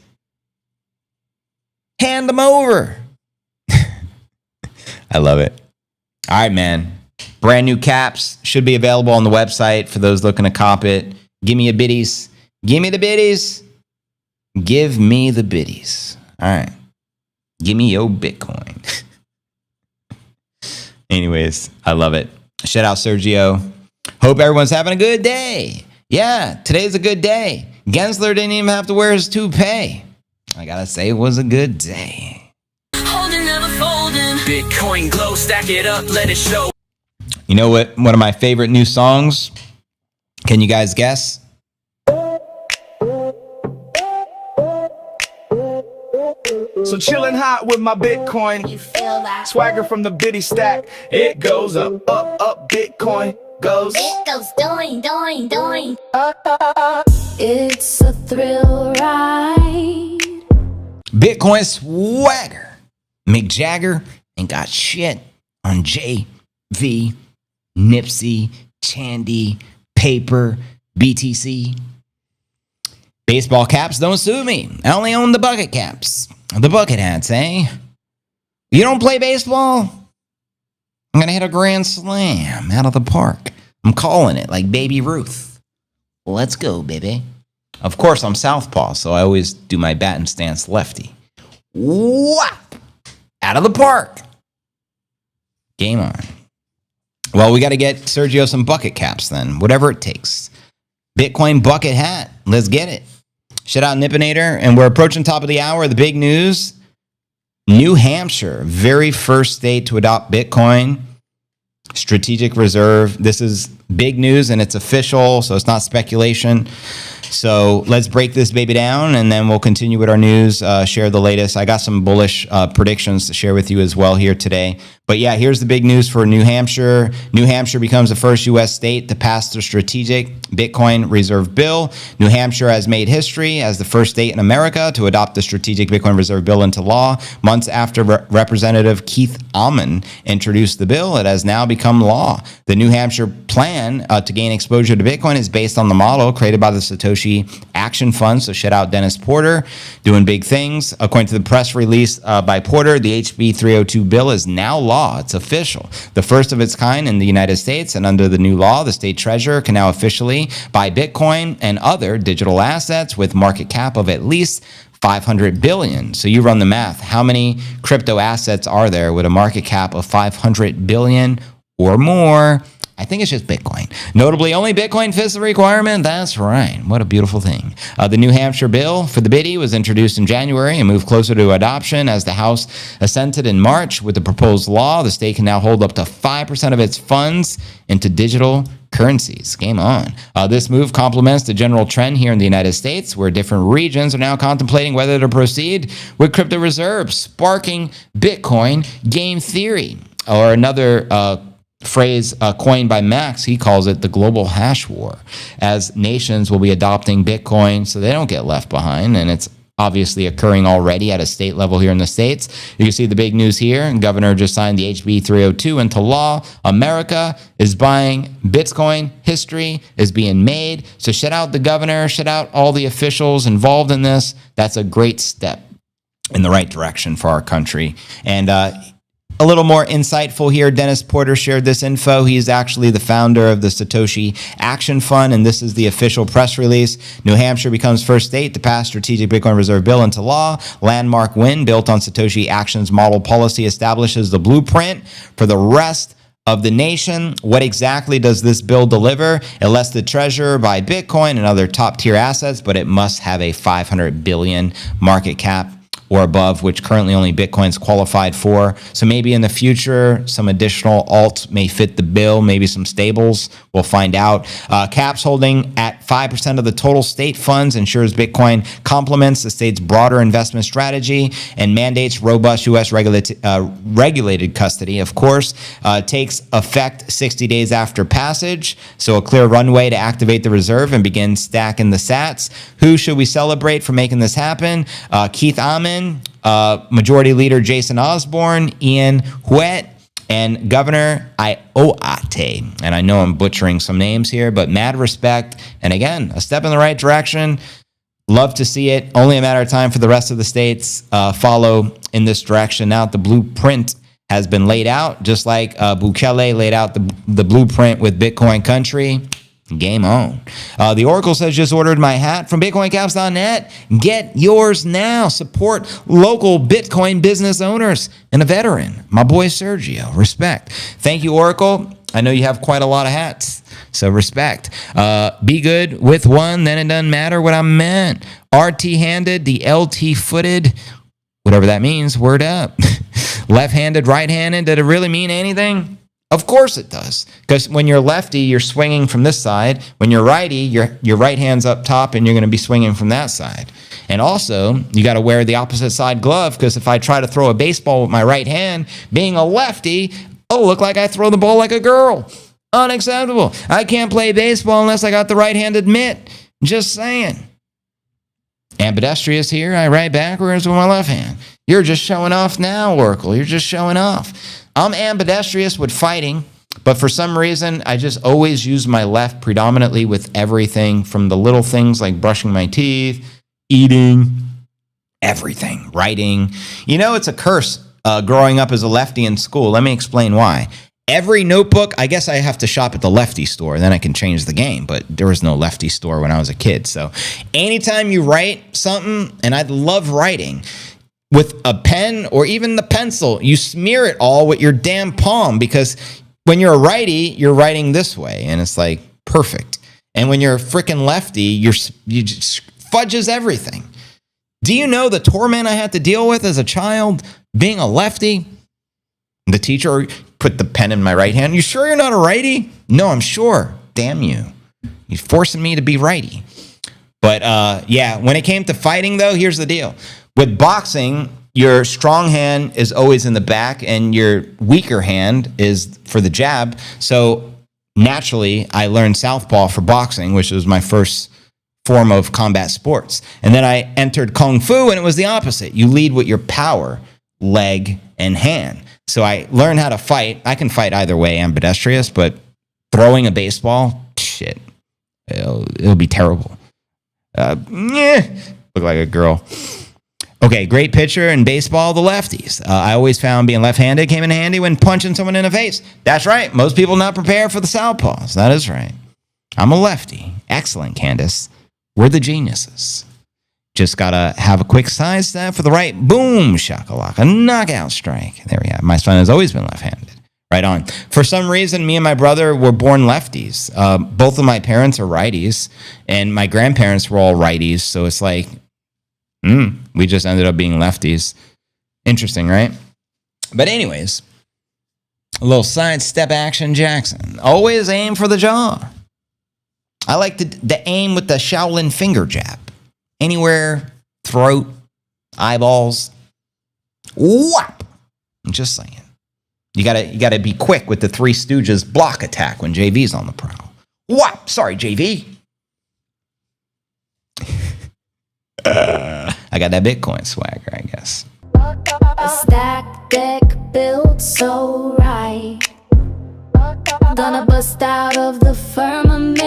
Hand them over. I love it. All right, man. Brand new caps should be available on the website for those looking to cop it. Give me your biddies. Give me the biddies. Give me the biddies. All right. Give me your Bitcoin. Anyways, I love it. Shout out Sergio. Hope everyone's having a good day. Yeah, today's a good day. Gensler didn't even have to wear his toupee. I gotta say, it was a good day. holding, never folding. Bitcoin glow, stack it up, let it show. You know what? One of my favorite new songs. Can you guys guess? So chillin' hot with my Bitcoin. You feel that? Swagger from the biddy stack. It goes up, up, up. Bitcoin goes. It goes doing, doing, doing. It's a thrill ride. Bitcoin swagger. Mick Jagger ain't got shit on JV, Nipsey, Chandy, Paper, BTC. Baseball caps don't suit me. I only own the bucket caps. The bucket hats, eh? You don't play baseball? I'm going to hit a grand slam out of the park. I'm calling it like Baby Ruth. Let's go, baby. Of course, I'm southpaw, so I always do my batting stance lefty. Whap! Out of the park. Game on. Well, we got to get Sergio some bucket caps then. Whatever it takes. Bitcoin bucket hat. Let's get it. Shout out Nipinator. And we're approaching top of the hour. The big news. New Hampshire. Very first state to adopt Bitcoin. Strategic reserve. This is big news and it's official, so it's not speculation. So let's break this baby down and then we'll continue with our news, share the latest. I got some bullish predictions to share with you as well here today. But yeah, here's the big news for New Hampshire. New Hampshire becomes the first U.S. state to pass the strategic Bitcoin reserve bill. New Hampshire has made history as the first state in America to adopt the strategic Bitcoin reserve bill into law. Months after Representative Keith Allman introduced the bill, it has now become law. The New Hampshire plan to gain exposure to Bitcoin is based on the model created by the Satoshi Satoshi Action Fund. So shout out Dennis Porter, doing big things. According to the press release by Porter, the HB 302 bill is now law. It's official. The first of its kind in the United States. And under the new law, the state treasurer can now officially buy Bitcoin and other digital assets with market cap of at least 500 billion. So you run the math. How many crypto assets are there with a market cap of 500 billion or more? I think it's just Bitcoin. Notably, only Bitcoin fits the requirement. That's right. What a beautiful thing. The New Hampshire bill for the biddy was introduced in January and moved closer to adoption as the House assented in March. With the proposed law, the state can now hold up to 5% of its funds into digital currencies. Game on. This move complements the general trend here in the United States, where different regions are now contemplating whether to proceed with crypto reserves, sparking Bitcoin game theory. Or another phrase coined by Max, he calls it the global hash war, as nations will be adopting Bitcoin so they don't get left behind. And it's obviously occurring already at a state level here in the States. You can see the big news here. Governor just signed the HB 302 into law. America is buying Bitcoin. History is being made. So shout out the governor, shout out all the officials involved in this. That's a great step in the right direction for our country. And a little more insightful here, Dennis Porter shared this info. He's actually the founder of the Satoshi Action Fund, and this is the official press release. New Hampshire becomes first state to pass Strategic Bitcoin Reserve Bill into law. Landmark win built on Satoshi Action's model policy establishes the blueprint for the rest of the nation. What exactly does this bill deliver? It lets the treasurer buy Bitcoin and other top-tier assets, but it must have a 500 billion market cap or above, which currently only Bitcoin's qualified for. So maybe in the future, some additional alts may fit the bill, maybe some stables. We'll find out. Caps holding at 5% of the total state funds ensures Bitcoin complements the state's broader investment strategy and mandates robust U.S. regulated custody. Of course, takes effect 60 days after passage, so a clear runway to activate the reserve and begin stacking the sats. Who should we celebrate for making this happen? Keith Amon, Majority Leader Jason Osborne, Ian Huet, and Governor Ioate. And I know I'm butchering some names here, but mad respect. And again, a step in the right direction. Love to see it. Only a matter of time for the rest of the states follow in this direction. Now the blueprint has been laid out, just like Bukele laid out the blueprint with Bitcoin Country. Game on. The Oracle says, just ordered my hat from BitcoinCaps.net. Get yours now. Support local Bitcoin business owners and a veteran. My boy Sergio. Respect. Thank you, Oracle. I know you have quite a lot of hats, so respect. Be good with one, then it doesn't matter what I meant. RT-handed, the LT-footed, whatever that means, word up. Left-handed, right-handed, did it really mean anything? Of course it does, because when you're lefty, you're swinging from this side. When you're righty, your right hand's up top, and you're going to be swinging from that side. And also, you got to wear the opposite side glove, because if I try to throw a baseball with my right hand, being a lefty, I'll look like I throw the ball like a girl. Unacceptable. I can't play baseball unless I got the right-handed mitt. Just saying. Ambidextrous here, I write backwards with my left hand. You're just showing off now, Oracle. You're just showing off. I'm ambidextrous with fighting, but for some reason, I just always use my left predominantly with everything, from the little things like brushing my teeth, eating, everything, writing. You know, it's a curse growing up as a lefty in school. Let me explain why. Every notebook, I guess I have to shop at the lefty store, then I can change the game, but there was no lefty store when I was a kid. So anytime you write something, and I love writing, with a pen or even the pencil, you smear it all with your damn palm, because when you're a righty, you're writing this way, and it's like perfect. And when you're a freaking lefty, you just fudges everything. Do you know the torment I had to deal with as a child being a lefty? The teacher put the pen in my right hand. You sure you're not a righty? No, I'm sure. Damn you. You're forcing me to be righty. But yeah, when it came to fighting, though, here's the deal. With boxing, your strong hand is always in the back and your weaker hand is for the jab. So naturally, I learned southpaw for boxing, which was my first form of combat sports. And then I entered Kung Fu, and it was the opposite. You lead with your power, leg, and hand. So I learned how to fight. I can fight either way, ambidextrous, but throwing a baseball, shit, it'll be terrible. Look like a girl. Okay, great pitcher in baseball, the lefties. I always found being left-handed came in handy when punching someone in the face. That's right. Most people not prepared for the southpaws. That is right. I'm a lefty. Excellent, Candace. We're the geniuses. Just got to have a quick side step for the right. Boom, shakalaka, knockout strike. There we have. My son has always been left-handed. Right on. For some reason, me and my brother were born lefties. Both of my parents are righties, and my grandparents were all righties. So it's like, we just ended up being lefties. Interesting, right? But anyways, a little side step action, Jackson. Always aim for the jaw. I like the aim with the Shaolin finger jab. Anywhere, throat, eyeballs. Whap! I'm just saying. You gotta be quick with the Three Stooges block attack when JV's on the prowl. Whap! Sorry, JV. I got that Bitcoin swagger, I guess. A stack deck built so right. Gonna bust out of the firmament.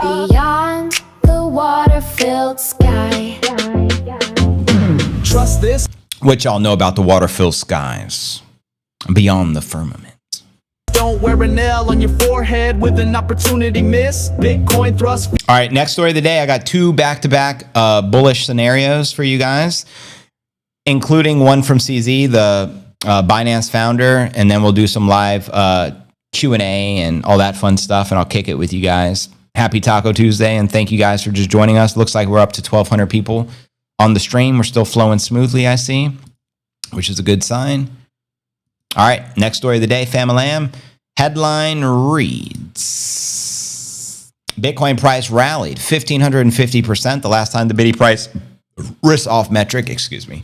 Beyond the water-filled sky. Trust this. What y'all know about the water-filled skies beyond the firmament? Don't wear a nail on your forehead with an opportunity miss. Bitcoin thrust. All right, next story of the day. I got two back-to-back bullish scenarios for you guys, including one from CZ, the Binance founder, and then we'll do some live Q&A and all that fun stuff, and I'll kick it with you guys. Happy Taco Tuesday, and thank you guys for just joining us. Looks like we're up to 1,200 people on the stream. We're still flowing smoothly, I see, which is a good sign. All right, next story of the day, Famalam. Headline reads, Bitcoin price rallied 1,550% the last time the Bitty price risk-off metric,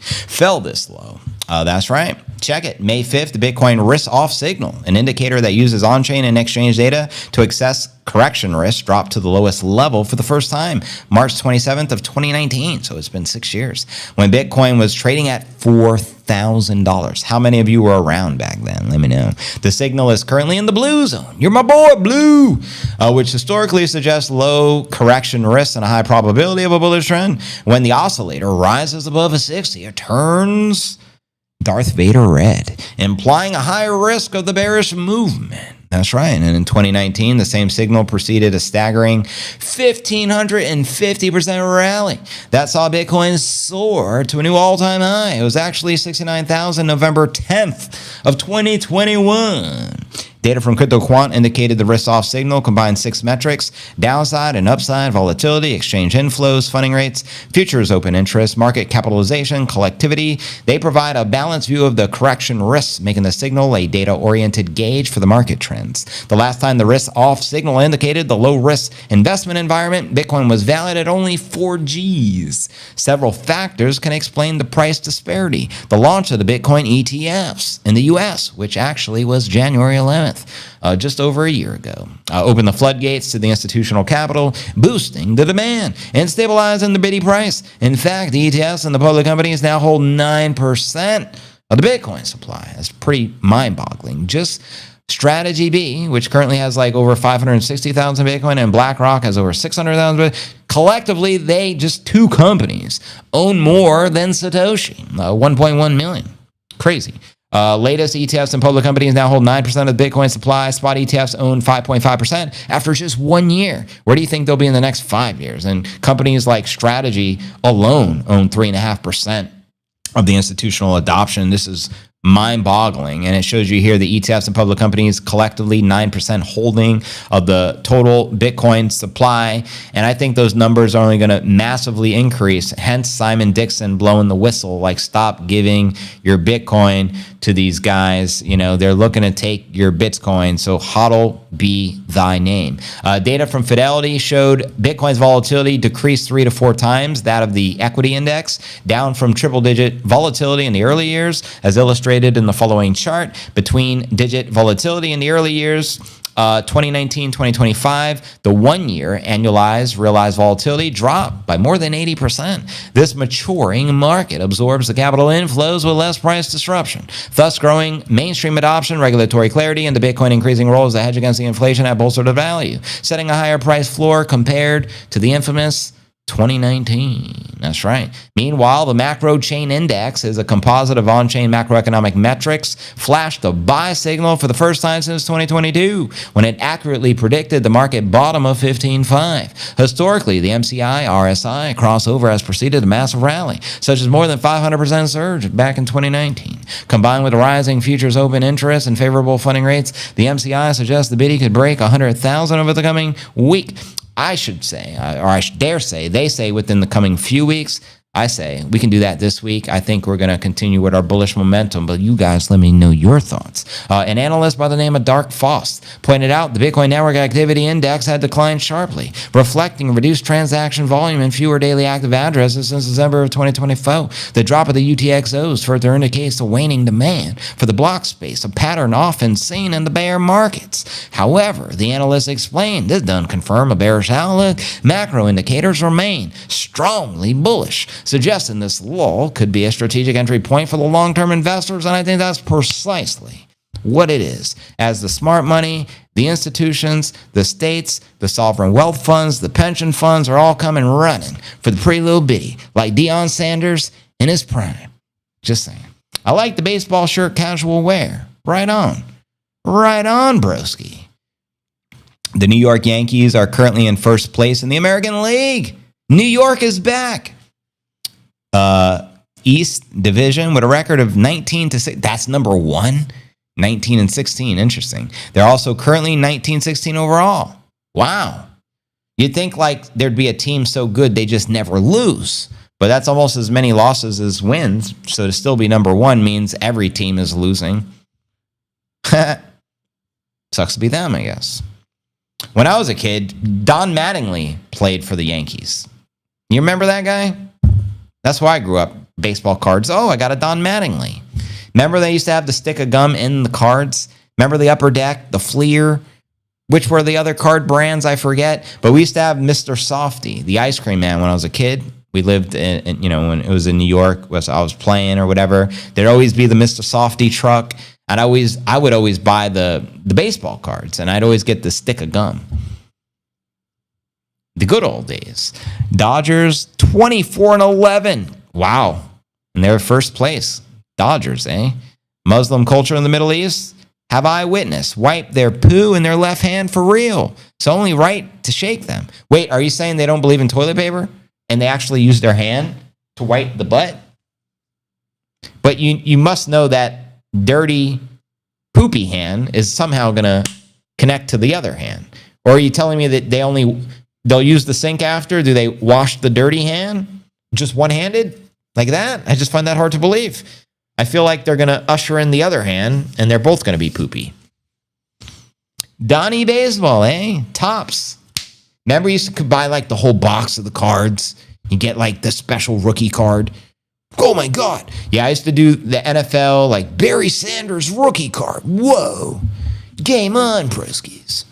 fell this low. That's right. Check it. May 5th, the Bitcoin risk-off signal, an indicator that uses on-chain and exchange data to assess correction risk, dropped to the lowest level for the first time, March 27th of 2019. So it's been 6 years. When Bitcoin was trading at $4,000. How many of you were around back then? Let me know. The signal is currently in the blue zone. You're my boy, blue, which historically suggests low correction risk and a high probability of a bullish trend. When the oscillator rises above a 60, it turns Darth Vader red, implying a higher risk of the bearish movement. That's right. And in 2019, the same signal preceded a staggering 1,550% rally that saw Bitcoin soar to a new all-time high. It was actually 69,000 November 10th of 2021. Data from CryptoQuant indicated the risk-off signal combined 6 metrics: downside and upside, volatility, exchange inflows, funding rates, futures open interest, market capitalization, collectivity. They provide a balanced view of the correction risks, making the signal a data-oriented gauge for the market trends. The last time the risk-off signal indicated the low-risk investment environment, Bitcoin was valued at only 4 Gs. Several factors can explain the price disparity. The launch of the Bitcoin ETFs in the U.S., which actually was January 11th. Just over a year ago, opened the floodgates to the institutional capital, boosting the demand and stabilizing the Bitty price. In fact, the ETFs and the public companies now hold 9% of the Bitcoin supply. That's pretty mind-boggling. Just Strategy B, which currently has like over 560,000 Bitcoin, and BlackRock has over 600,000. Collectively, they, just two companies, own more than Satoshi, 1.1 million. Crazy. Latest ETFs and public companies now hold 9% of the Bitcoin supply. Spot ETFs own 5.5% after just 1 year. Where do you think they'll be in the next 5 years? And companies like Strategy alone own 3.5% of the institutional adoption. This is mind-boggling, and it shows you here the ETFs and public companies collectively 9% holding of the total Bitcoin supply, and I think those numbers are only going to massively increase. Hence Simon Dixon blowing the whistle, like, stop giving your Bitcoin to these guys. You know, they're looking to take your Bitcoin, so hodl be thy name. Data from Fidelity showed Bitcoin's volatility decreased 3 to 4 times that of the equity index, down from triple-digit volatility in the early years, as illustrated in the following chart. Between digit volatility in the early years 2019, 2025, the 1 year annualized realized volatility dropped by more than 80%. This maturing market absorbs the capital inflows with less price disruption, thus growing mainstream adoption, regulatory clarity, and the Bitcoin increasing role as a hedge against the inflation have bolstered the value, setting a higher price floor compared to the infamous 2019. That's right. Meanwhile, the macro chain index is a composite of on-chain macroeconomic metrics, flashed a buy signal for the first time since 2022, when it accurately predicted the market bottom of 15.5. Historically, the MCI RSI crossover has preceded a massive rally, such as more than 500% surge back in 2019. Combined with the rising futures open interest and favorable funding rates, the MCI suggests the biddy could break 100,000 over the coming week. I should say, or I dare say, they say within the coming few weeks. I say we can do that this week. I think we're going to continue with our bullish momentum, but you guys let me know your thoughts. An analyst by the name of Dark Foss pointed out the Bitcoin Network Activity Index had declined sharply, reflecting reduced transaction volume and fewer daily active addresses since December of 2024. The drop of the UTXOs further indicates a waning demand for the block space, a pattern often seen in the bear markets. However, the analyst explained this doesn't confirm a bearish outlook. Macro indicators remain strongly bullish, suggesting this lull could be a strategic entry point for the long-term investors, and I think that's precisely what it is. As the smart money, the institutions, the states, the sovereign wealth funds, the pension funds are all coming running for the pretty little bitty, like Deion Sanders in his prime. Just saying. I like the baseball shirt casual wear. Right on. Right on, broski. The New York Yankees are currently in first place in the American League. New York is back. East Division with a record of 19-6. That's number one. 19-16. Interesting. They're also currently 19-16 overall. Wow. You'd think like there'd be a team so good they just never lose. But that's almost as many losses as wins. So to still be number one means every team is losing. Sucks to be them, I guess. When I was a kid, Don Mattingly played for the Yankees. You remember that guy? That's why I grew up. Baseball cards. Oh, I got a Don Mattingly. Remember they used to have the stick of gum in the cards? Remember the Upper Deck, the Fleer? Which were the other card brands? I forget. But we used to have Mr. Softy, the ice cream man, when I was a kid. We lived in, when it was in New York, I was playing or whatever. There'd always be the Mr. Softy truck. And I would always buy the baseball cards, and I'd always get the stick of gum. The good old days. Dodgers 24-11. Wow. And they're first place. Dodgers, eh? Muslim culture in the Middle East. Have eyewitness wipe their poo in their left hand for real. It's only right to shake them. Wait, are you saying they don't believe in toilet paper? And they actually use their hand to wipe the butt? But you must know that dirty, poopy hand is somehow going to connect to the other hand. Or are you telling me that they'll use the sink after? Do they wash the dirty hand? Just one-handed? Like that? I just find that hard to believe. I feel like they're going to usher in the other hand, and they're both going to be poopy. Donnie Baseball, eh? Tops. Remember you used to buy like the whole box of the cards? You get like the special rookie card. Oh my God. Yeah, I used to do the NFL, like Barry Sanders rookie card. Whoa. Game on, broskies.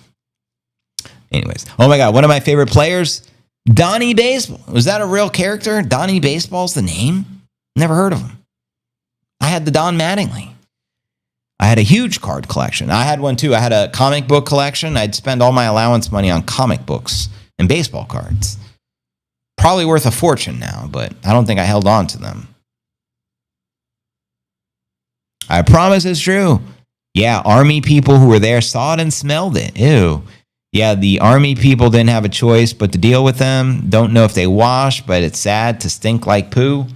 Anyways. Oh my God. One of my favorite players, Donnie Baseball. Was that a real character? Donnie Baseball's the name? Never heard of him. I had the Don Mattingly. I had a huge card collection. I had one too. I had a comic book collection. I'd spend all my allowance money on comic books and baseball cards. Probably worth a fortune now, but I don't think I held on to them. I promise it's true. Yeah, army people who were there saw it and smelled it. Ew. Yeah, the army people didn't have a choice but to deal with them. Don't know if they wash, but it's sad to stink like poo.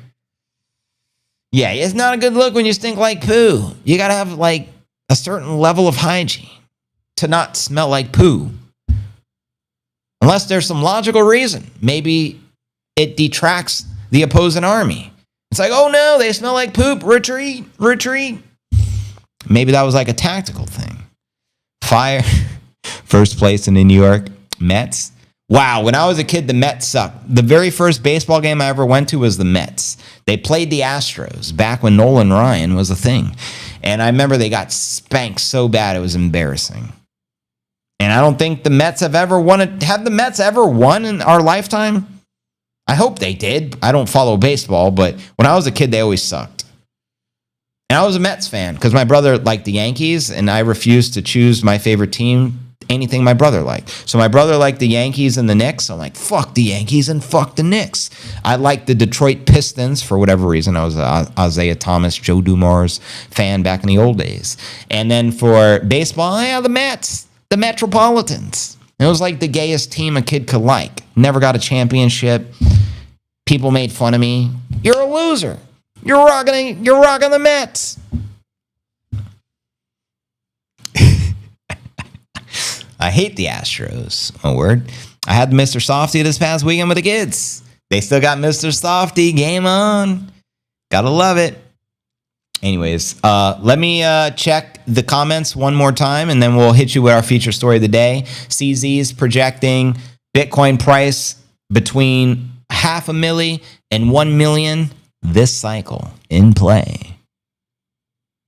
Yeah, it's not a good look when you stink like poo. You got to have like a certain level of hygiene to not smell like poo. Unless there's some logical reason. Maybe it detracts the opposing army. It's like, oh no, they smell like poop. Retreat, retreat. Maybe that was like a tactical thing. Fire. First place in the New York Mets. Wow, when I was a kid, the Mets sucked. The very first baseball game I ever went to was the Mets. They played the Astros back when Nolan Ryan was a thing. And I remember they got spanked so bad it was embarrassing. And I don't think the Mets have ever won it. Have the Mets ever won in our lifetime? I hope they did. I don't follow baseball, but when I was a kid, they always sucked. And I was a Mets fan because my brother liked the Yankees, and I refused to choose my favorite team, anything my brother liked. So my brother liked the Yankees and the Knicks. I'm like, fuck the Yankees and fuck the Knicks. I liked the Detroit Pistons for whatever reason. I was a Isaiah Thomas, Joe Dumars fan back in the old days. And then for baseball, yeah, the Mets, the Metropolitans. It was like the gayest team a kid could like. Never got a championship. People made fun of me. You're a loser. You're rocking the Mets. I hate the Astros. A word. I had Mr. Softy this past weekend with the kids. They still got Mr. Softy. Game on. Gotta love it. Anyways, let me check the comments one more time, and then we'll hit you with our feature story of the day. CZ's projecting Bitcoin price between $500,000 and $1 million this cycle in play.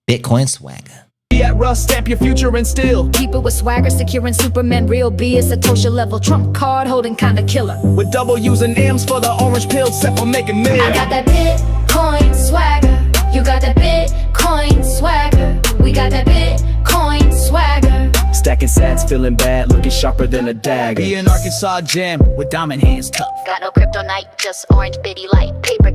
Bitcoin swagger. Be at Rust, stamp your future and still Keep it with swagger, securing Superman, real B is Satoshi level. Trump card holding kinda killer. with W's and M's for the orange pill, set for making I millions. got that Bitcoin swagger. You got that Bitcoin swagger. We got that Bitcoin swagger. Stacking sats, feeling bad, looking sharper than a dagger. Be an Arkansas jam with diamond hands tough. Got no kryptonite, just orange bitty light. Paper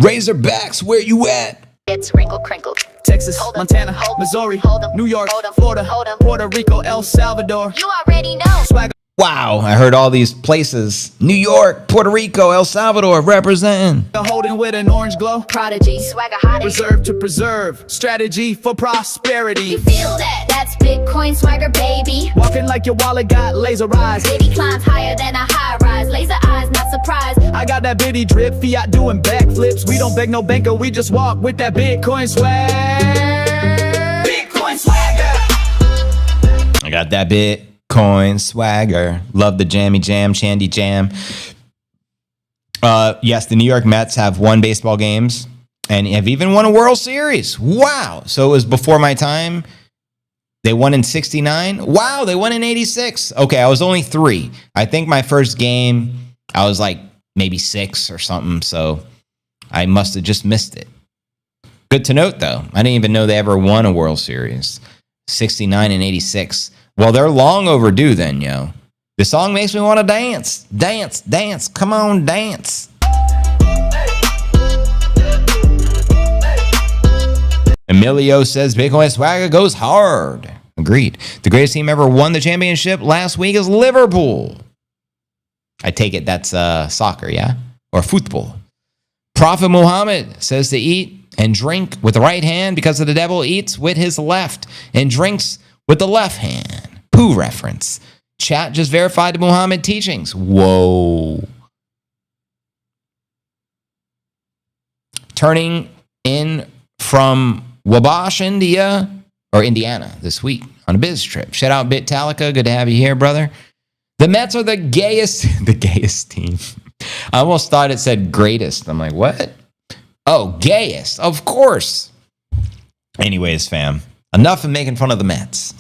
Razorbacks, where you at? gets wrinkled, crinkled. Texas, Hold 'em, Montana, hold 'em, Missouri, hold 'em, New York, hold 'em, Florida, hold 'em. Puerto Rico, El Salvador. You already know. Swagger Wow, I heard all these places. New York, Puerto Rico, El Salvador representing. holding with an orange glow. Prodigy, swagger hottie. Reserve to preserve, strategy for prosperity. You feel that? That's Bitcoin swagger, baby. Walking like your wallet got laser eyes. Baby climbs higher than a high rise. Laser eyes, not surprised. I got that bitty drip, fiat doing backflips. We don't beg no banker, we just walk with that Bitcoin swag. Bitcoin swagger. I got that Bitcoin swagger. Love the jammy jam, Chandy jam. Yes, the New York Mets have won baseball games and have even won a World Series. Wow. So it was before my time. They won in 69. Wow, they won in 86. Okay, I was only 3. I think my first game, I was like maybe 6 or something. So I must have just missed it. Good to note, though. I didn't even know they ever won a World Series. 69 and 86. Well, they're long overdue then, yo. The song makes me want to dance. Dance, dance. Come on, dance. Emilio says Bitcoin swagger goes hard. Agreed. The greatest team ever won the championship last week is Liverpool. I take it that's soccer, yeah? Or football. Prophet Muhammad says to eat and drink with the right hand because the devil eats with his left and drinks with the left hand. Pooh reference. Chat just verified the Muhammad teachings. Whoa. Turning in from Wabash, Indiana this week on a biz trip. Shout out Bitalica. Good to have you here, brother. The Mets are the gayest team. I almost thought it said greatest. I'm like, what? Oh, gayest. Of course. Anyways, fam. Enough of making fun of the Mets.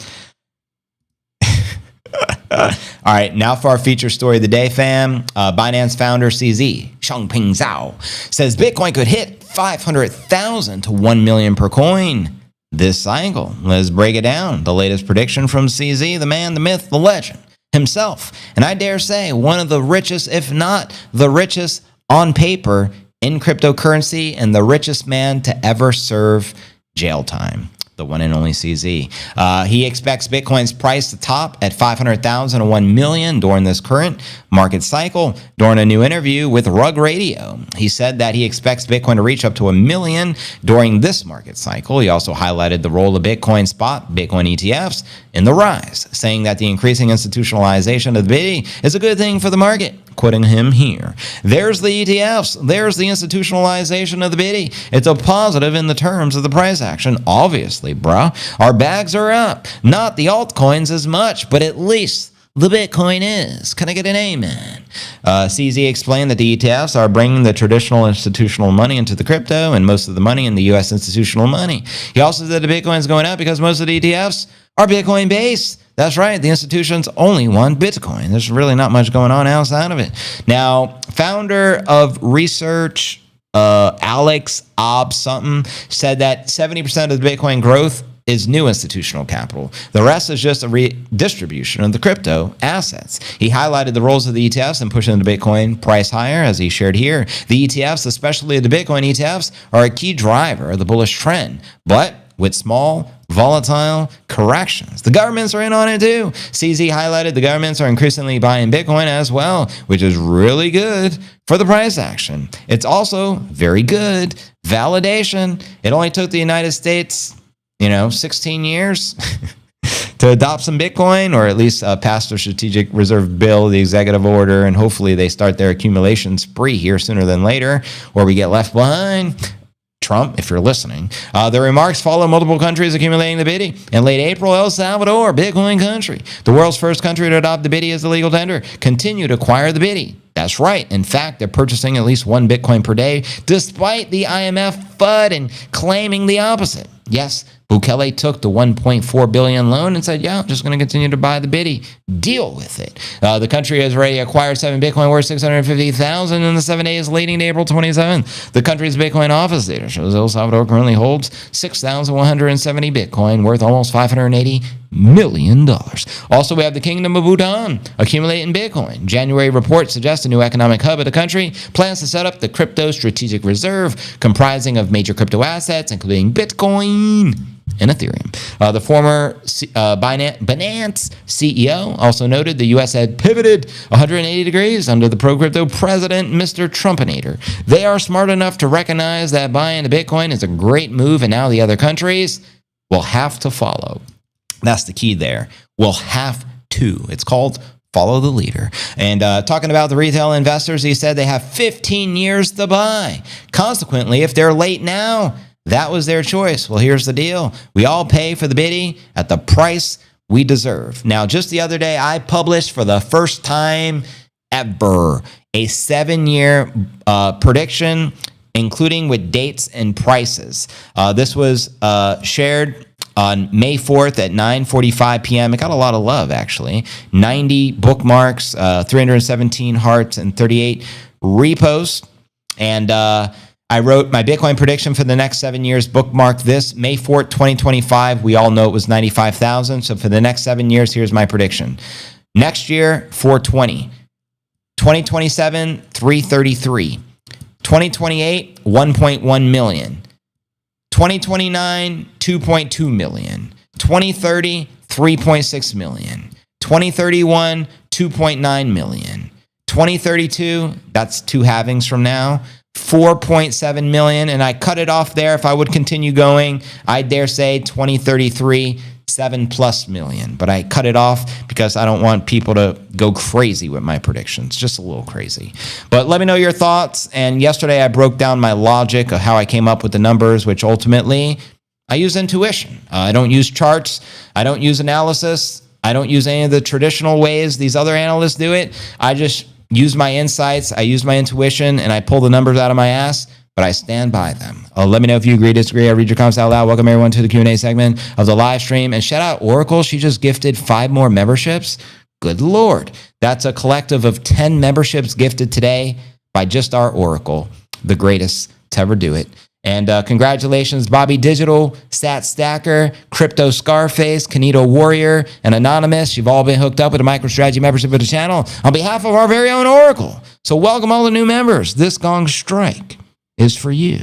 All right, now for our feature story of the day, fam. Binance founder CZ, Changpeng Zhao, says Bitcoin could hit 500,000 to 1 million per coin this cycle. Let's break it down. The latest prediction from CZ, the man, the myth, the legend himself. And I dare say one of the richest, if not the richest on paper in cryptocurrency and the richest man to ever serve jail time. The one and only CZ. He expects Bitcoin's price to top at 500,000 to 1 million during this current market cycle. During a new interview with Rug Radio, he said that he expects Bitcoin to reach up to 1 million during this market cycle. He also highlighted the role of Bitcoin spot, Bitcoin ETFs in the rise, saying that the increasing institutionalization of the Bitcoin is a good thing for the market. Quoting him here, there's the ETFs, there's the institutionalization of the Bitcoin. It's a positive in the terms of the price action. Obviously, bro, our bags are up. Not the altcoins as much, but at least the Bitcoin is. Can I get an amen? CZ explained that the ETFs are bringing the traditional institutional money into the crypto and most of the money in the U.S. institutional money. He also said the Bitcoin is going up because most of the ETFs are Bitcoin based. That's right. The institutions only want Bitcoin. There's really not much going on outside of it. Now, founder of research, Alex Ob something, said that 70% of the Bitcoin growth is new institutional capital. The rest is just a redistribution of the crypto assets. He highlighted the roles of the ETFs in pushing the Bitcoin price higher, as he shared here. The ETFs, especially the Bitcoin ETFs, are a key driver of the bullish trend, but with small, volatile corrections. The governments are in on it too. CZ highlighted the governments are increasingly buying Bitcoin as well, which is really good for the price action. It's also very good validation. It only took the United States 16 years to adopt some Bitcoin, or at least pass their strategic reserve bill, the executive order, and hopefully they start their accumulation spree here sooner than later, or we get left behind. Trump, if you're listening. The remarks follow multiple countries accumulating the biddy. In late April, El Salvador, Bitcoin country, the world's first country to adopt the biddy as a legal tender, continue to acquire the biddy. That's right. In fact, they're purchasing at least 1 Bitcoin per day, despite the IMF FUD and claiming the opposite. Yes, Bukele took the $1.4 billion loan and said, yeah, I'm just going to continue to buy the biddy. Deal with it. The country has already acquired 7 Bitcoin worth $650,000 in the 7 days leading to April 27th. The country's Bitcoin office data shows El Salvador currently holds 6,170 Bitcoin worth almost $580 million. Also, we have the Kingdom of Bhutan accumulating Bitcoin. January report suggests a new economic hub of the country plans to set up the crypto strategic reserve comprising of major crypto assets, including Bitcoin and Ethereum. The former Binance CEO also noted the U.S. had pivoted 180 degrees under the pro-crypto president, Mr. Trumpinator. They are smart enough to recognize that buying the Bitcoin is a great move, and now the other countries will have to follow. That's the key there. Will have to. It's called follow the leader. And talking about the retail investors, he said they have 15 years to buy. Consequently, if they're late now, that was their choice. Well, here's the deal. We all pay for the biddy at the price we deserve. Now, just the other day, I published for the first time ever a 7-year prediction, including with dates and prices. This was shared on May 4th at 9:45 p.m. It got a lot of love, actually. 90 bookmarks, 317 hearts, and 38 reposts. And I wrote my Bitcoin prediction for the next 7 years, bookmark this, May 4th, 2025. We all know it was 95,000. So for the next 7 years, here's my prediction. Next year, 420. 2027, 333. 2028, 1.1 million. 2029, 2.2 million. 2030, 3.6 million. 2031, 2.9 million. 2032, that's 2 halvings from now, 4.7 million. And I cut it off there. If I would continue going, I dare say 2033, 7+ million. But I cut it off because I don't want people to go crazy with my predictions. Just a little crazy. But let me know your thoughts. And yesterday I broke down my logic of how I came up with the numbers, which ultimately I use intuition. I don't use charts. I don't use analysis. I don't use any of the traditional ways these other analysts do it. I just use my insights. I use my intuition, and I pull the numbers out of my ass, but I stand by them. Let me know if you agree, disagree. I read your comments out loud. Welcome everyone to the Q&A segment of the live stream. And shout out Oracle. She just gifted 5 more memberships. Good Lord. That's a collective of 10 memberships gifted today by just our Oracle, the greatest to ever do it. And congratulations, Bobby Digital, Stat Stacker, Crypto Scarface, Canito Warrior, and Anonymous. You've all been hooked up with a MicroStrategy membership of the channel on behalf of our very own Oracle. So welcome all the new members. This gong strike is for you.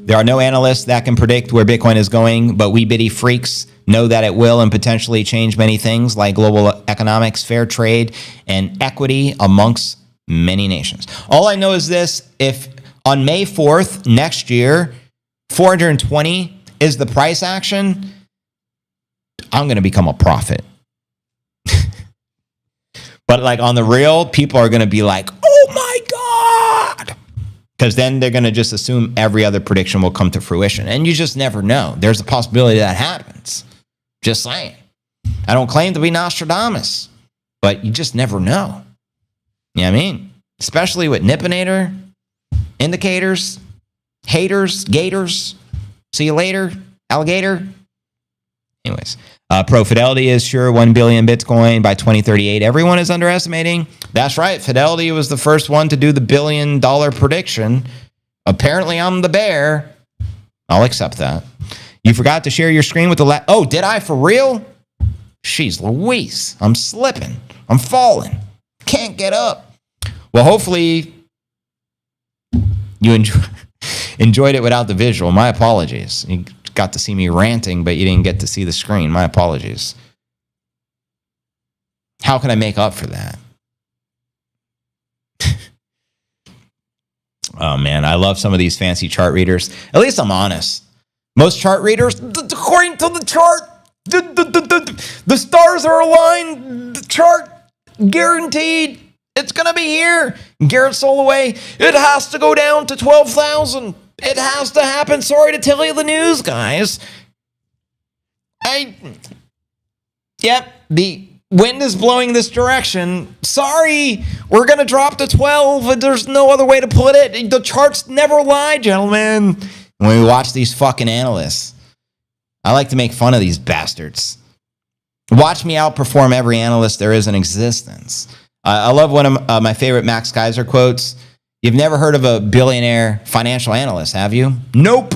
There are no analysts that can predict where Bitcoin is going, but we bitty freaks know that it will and potentially change many things like global economics, fair trade, and equity amongst many nations. All I know is this: if on May 4th next year, 420 is the price action, I'm going to become a prophet. But like on the real, people are going to be like, oh my God. Because then they're going to just assume every other prediction will come to fruition. And you just never know. There's a possibility that happens. Just saying. I don't claim to be Nostradamus, but you just never know. You know what I mean? Especially with Nippinator, indicators. haters, gators. See you later, alligator. Anyways, Pro Fidelity is sure 1 billion Bitcoin by 2038. Everyone is underestimating. That's right. Fidelity was the first one to do the $1 billion prediction. Apparently, I'm the bear. I'll accept that. You forgot to share your screen with the oh, did I for real? Jeez Louise. I'm slipping. I'm falling. Can't get up. Well, hopefully you enjoyed it without the visual. My apologies. You got to see me ranting, but you didn't get to see the screen. My apologies. How can I make up for that? Oh, man, I love some of these fancy chart readers. At least I'm honest. Most chart readers, according to the chart, the stars are aligned. The chart, guaranteed, it's going to be here. Garrett Soloway, it has to go down to 12,000. It has to happen. Sorry to tell you the news, guys. Yep, the wind is blowing this direction. Sorry, we're going to drop to 12. There's no other way to put it. The charts never lie, gentlemen. When we watch these fucking analysts, I like to make fun of these bastards. Watch me outperform every analyst there is in existence. I love one of my favorite Max Kaiser quotes. You've never heard of a billionaire financial analyst, have you? Nope.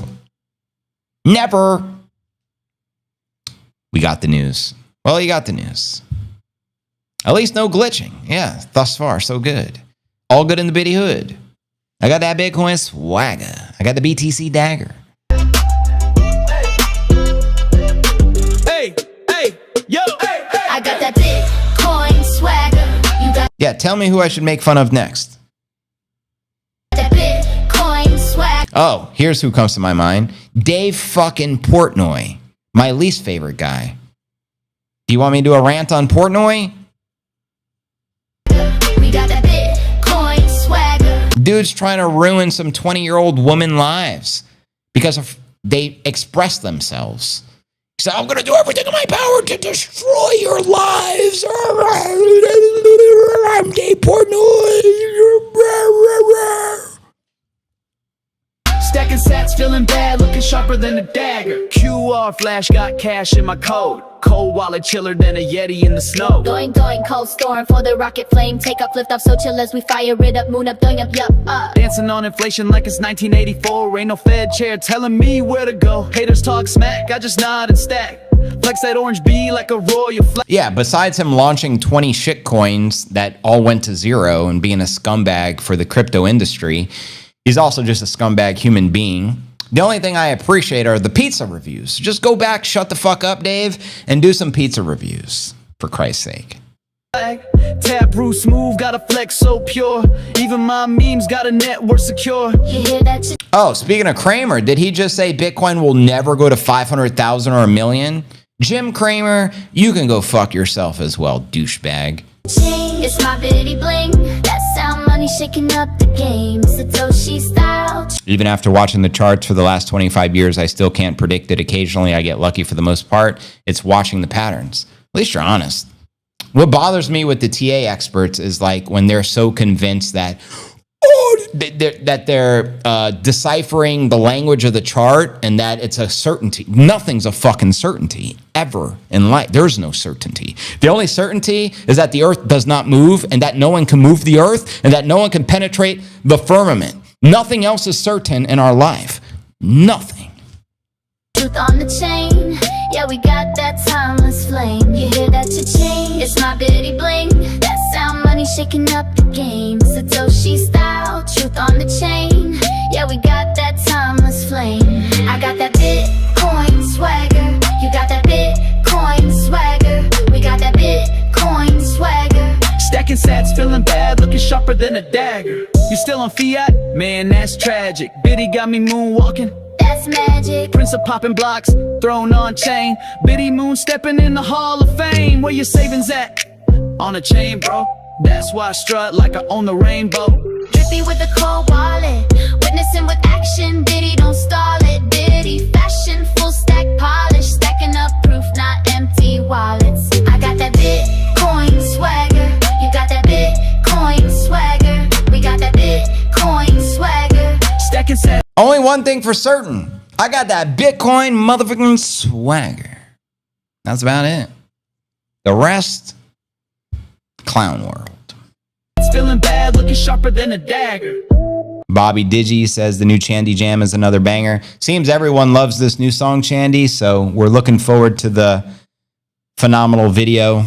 Never. We got the news. Well, you got the news. At least no glitching. Yeah, thus far, so good. All good in the bitty hood. I got that Bitcoin swagger. I got the BTC dagger. Hey, yo, hey. I got that Bitcoin swagger. You got Yeah, tell me who I should make fun of next. that Bitcoin swagger. Oh, here's who comes to my mind. Dave fucking Portnoy. My least favorite guy. Do you want me to do a rant on Portnoy? We got that Bitcoin swagger. Dude's trying to ruin some 20-year-old women lives because of they express themselves. He said, I'm going to do everything in my power to destroy your lives. I'm Dave Portnoy. Stacking sats, feeling bad, looking sharper than a dagger. QR flash, got cash in my code. Cold wallet, chiller than a Yeti in the snow. Doing, cold storm for the rocket flame. Take off, lift off, so chill as we fire it up. Moon up, doing up, yup, Dancing on inflation like it's 1984. Ain't no Fed chair telling me where to go. Haters talk smack, I just nod and stack. Flex that orange bee like a royal flag. Yeah, besides him launching 20 shit coins that all went to zero and being a scumbag for the crypto industry, he's also just a scumbag human being. The only thing I appreciate are the pizza reviews. Just go back, shut the fuck up, Dave, and do some pizza reviews, for Christ's sake. Tap root smooth, got a flex so pure. Even my memes got a network secure. You hear that shit? Oh, speaking of Kramer, did he just say Bitcoin will never go to 500,000 or a million? Jim Cramer, you can go fuck yourself as well, douchebag. It's my bitty bling. That sound money shaking up the game. Satoshi style. Even after watching the charts for the last 25 years, I still can't predict it. Occasionally, I get lucky for the most part. It's watching the patterns. At least you're honest. What bothers me with the TA experts is like when they're so convinced that, that they're deciphering the language of the chart and that it's a certainty. Nothing's a fucking certainty ever in life. There's no certainty. The only certainty is that the earth does not move and that no one can move the earth and that no one can penetrate the firmament. Nothing else is certain in our life. Nothing. Truth on the chain. Yeah, we got that timeless flame. You hear that cha-ching? It's my bitty bling. That sound money shaking up the game. Satoshi style. Truth on the chain. Yeah, we got that timeless flame. I got that Bitcoin swagger. You got that Bitcoin swagger. We got that Bitcoin swagger. Stacking sats, feeling bad, looking sharper than a dagger. You still on fiat? Man, that's tragic. Biddy got me moonwalking. That's magic. Prince of popping blocks, thrown on chain. Biddy moon stepping in the Hall of Fame. Where your savings at? On a chain, bro. That's why I strut like I own the rainbow. Drippy with a cold wallet. Witnessing with action. Biddy, don't stall it. Biddy fashion, full stack polish. Stacking up proof, not empty wallets. I got that Bitcoin swagger. You got that Bitcoin swagger. We got that Bitcoin swagger. Stacking sats. Only one thing thing for certain. I got that Bitcoin motherfucking swagger. That's about it. The rest, clown world. It's feeling bad, looking sharper than a dagger. Bobby Digi says the new Chandy Jam is another banger. Seems everyone loves this new song, Chandy, so we're looking forward to the phenomenal video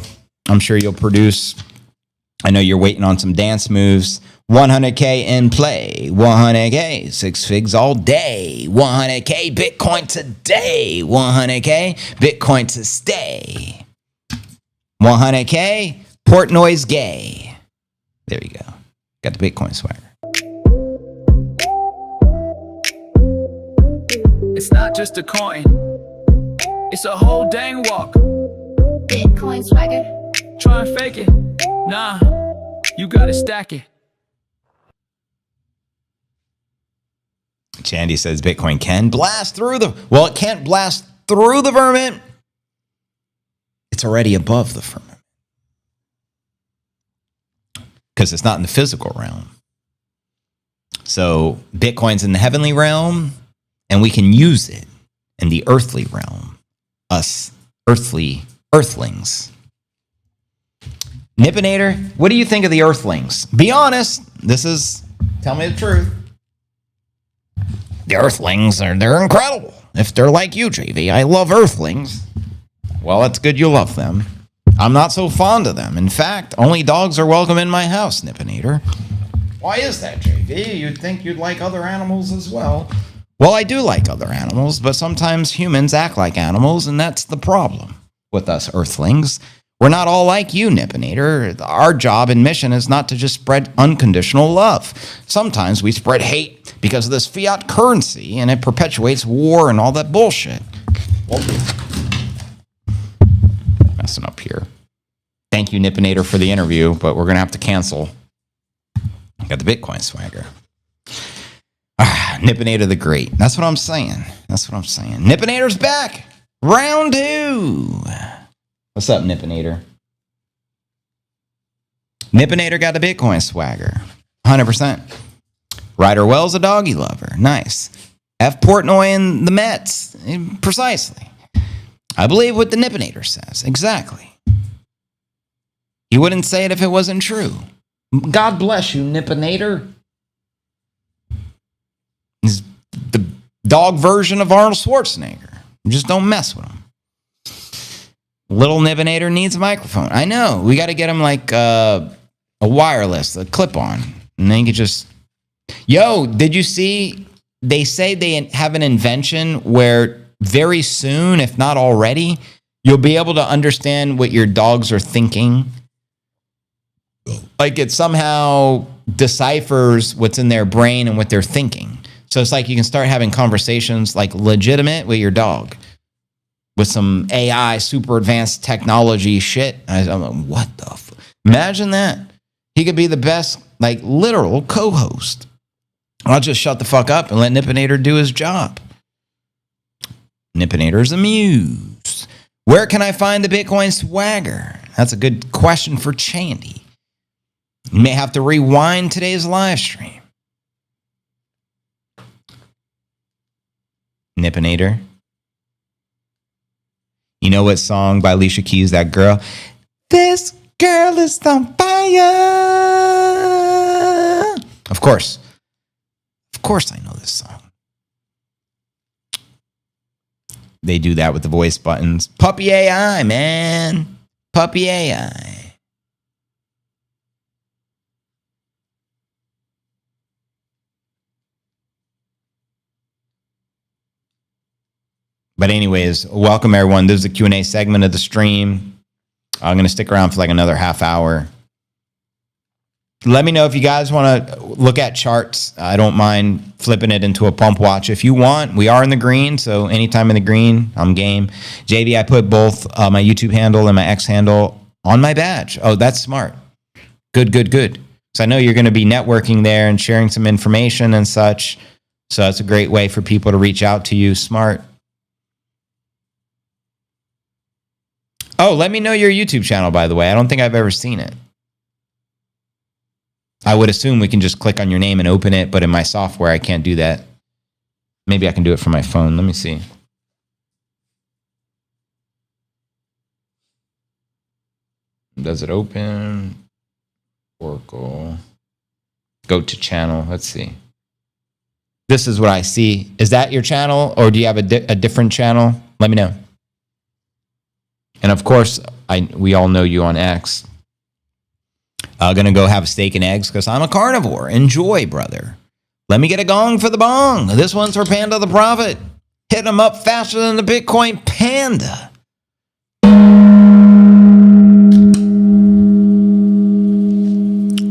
I'm sure you'll produce. I know you're waiting on some dance moves. 100K in play. 100K, 6 figs all day. 100K Bitcoin today. 100K Bitcoin to stay. 100K Portnoy's gay. There you go. Got the Bitcoin swagger. It's not just a coin, it's a whole dang walk. Bitcoin swagger. Try and fake it. Nah, you gotta stack it. Chandy says Bitcoin can blast through the... Well, it can't blast through the firmament. It's already above the firmament. Because it's not in the physical realm. So Bitcoin's in the heavenly realm, and we can use it in the earthly realm. Us earthlings. Nippinator, what do you think of the earthlings? Be honest. Tell me the truth. The earthlings they're incredible. If they're like you, JV, I love earthlings. Well, it's good you love them. I'm not so fond of them. In fact, only dogs are welcome in my house, Nippinator. Why is that, JV? You'd think you'd like other animals as well. Well, I do like other animals, but sometimes humans act like animals, and that's the problem with us earthlings. We're not all like you, Nippinator. Our job and mission is not to just spread unconditional love. Sometimes we spread hate because of this fiat currency, and it perpetuates war and all that bullshit. Messing up here. Thank you, Nippinator, for the interview, but we're going to have to cancel. Got the Bitcoin swagger. Nippinator the Great. That's what I'm saying. Nippinator's back. Round 2. What's up, Nippinator? Nippinator got the Bitcoin swagger. 100%. Ryder Wells a doggy lover. Nice. F. Portnoy and the Mets. Precisely. I believe what the Nippinator says. Exactly. You wouldn't say it if it wasn't true. God bless you, Nippinator. He's the dog version of Arnold Schwarzenegger. Just don't mess with him. Little Nippinator needs a microphone. I know. We got to get him like a wireless, a clip-on. And then you could just... Yo, did you see? They say they have an invention where very soon, if not already, you'll be able to understand what your dogs are thinking. Like it somehow deciphers what's in their brain and what they're thinking. So it's like you can start having conversations like legitimate with your dog with some AI, super advanced technology shit. I'm like, what the Imagine that. He could be the best, like, literal co-host. I'll just shut the fuck up and let Nippinator do his job. Nippinator's amused. Where can I find the Bitcoin swagger? That's a good question for Chandy. You may have to rewind today's live stream. Nippinator. You know what song by Alicia Keys, that girl? This girl is on fire. Of course. Of course I know this song. They do that with the voice buttons. Puppy AI, man. Puppy AI. But anyways, welcome everyone. This is the Q&A segment of the stream. I'm going to stick around for like another half hour. Let me know if you guys want to look at charts. I don't mind flipping it into a pump watch if you want. We are in the green, so anytime in the green, I'm game. JV, I put both my YouTube handle and my X handle on my badge. Oh, that's smart. Good. So I know you're going to be networking there and sharing some information and such. So that's a great way for people to reach out to you. Smart. Oh, let me know your YouTube channel, by the way. I don't think I've ever seen it. I would assume we can just click on your name and open it, but in my software, I can't do that. Maybe I can do it from my phone. Let me see. Does it open? Oracle. Go to channel. Let's see. This is what I see. Is that your channel, or do you have a different channel? Let me know. And of course, we all know you on X. Gonna go have a steak and eggs because I'm a carnivore. Enjoy, brother. Let me get a gong for the bong. This one's for Panda the Prophet. Hitting him up faster than the Bitcoin Panda.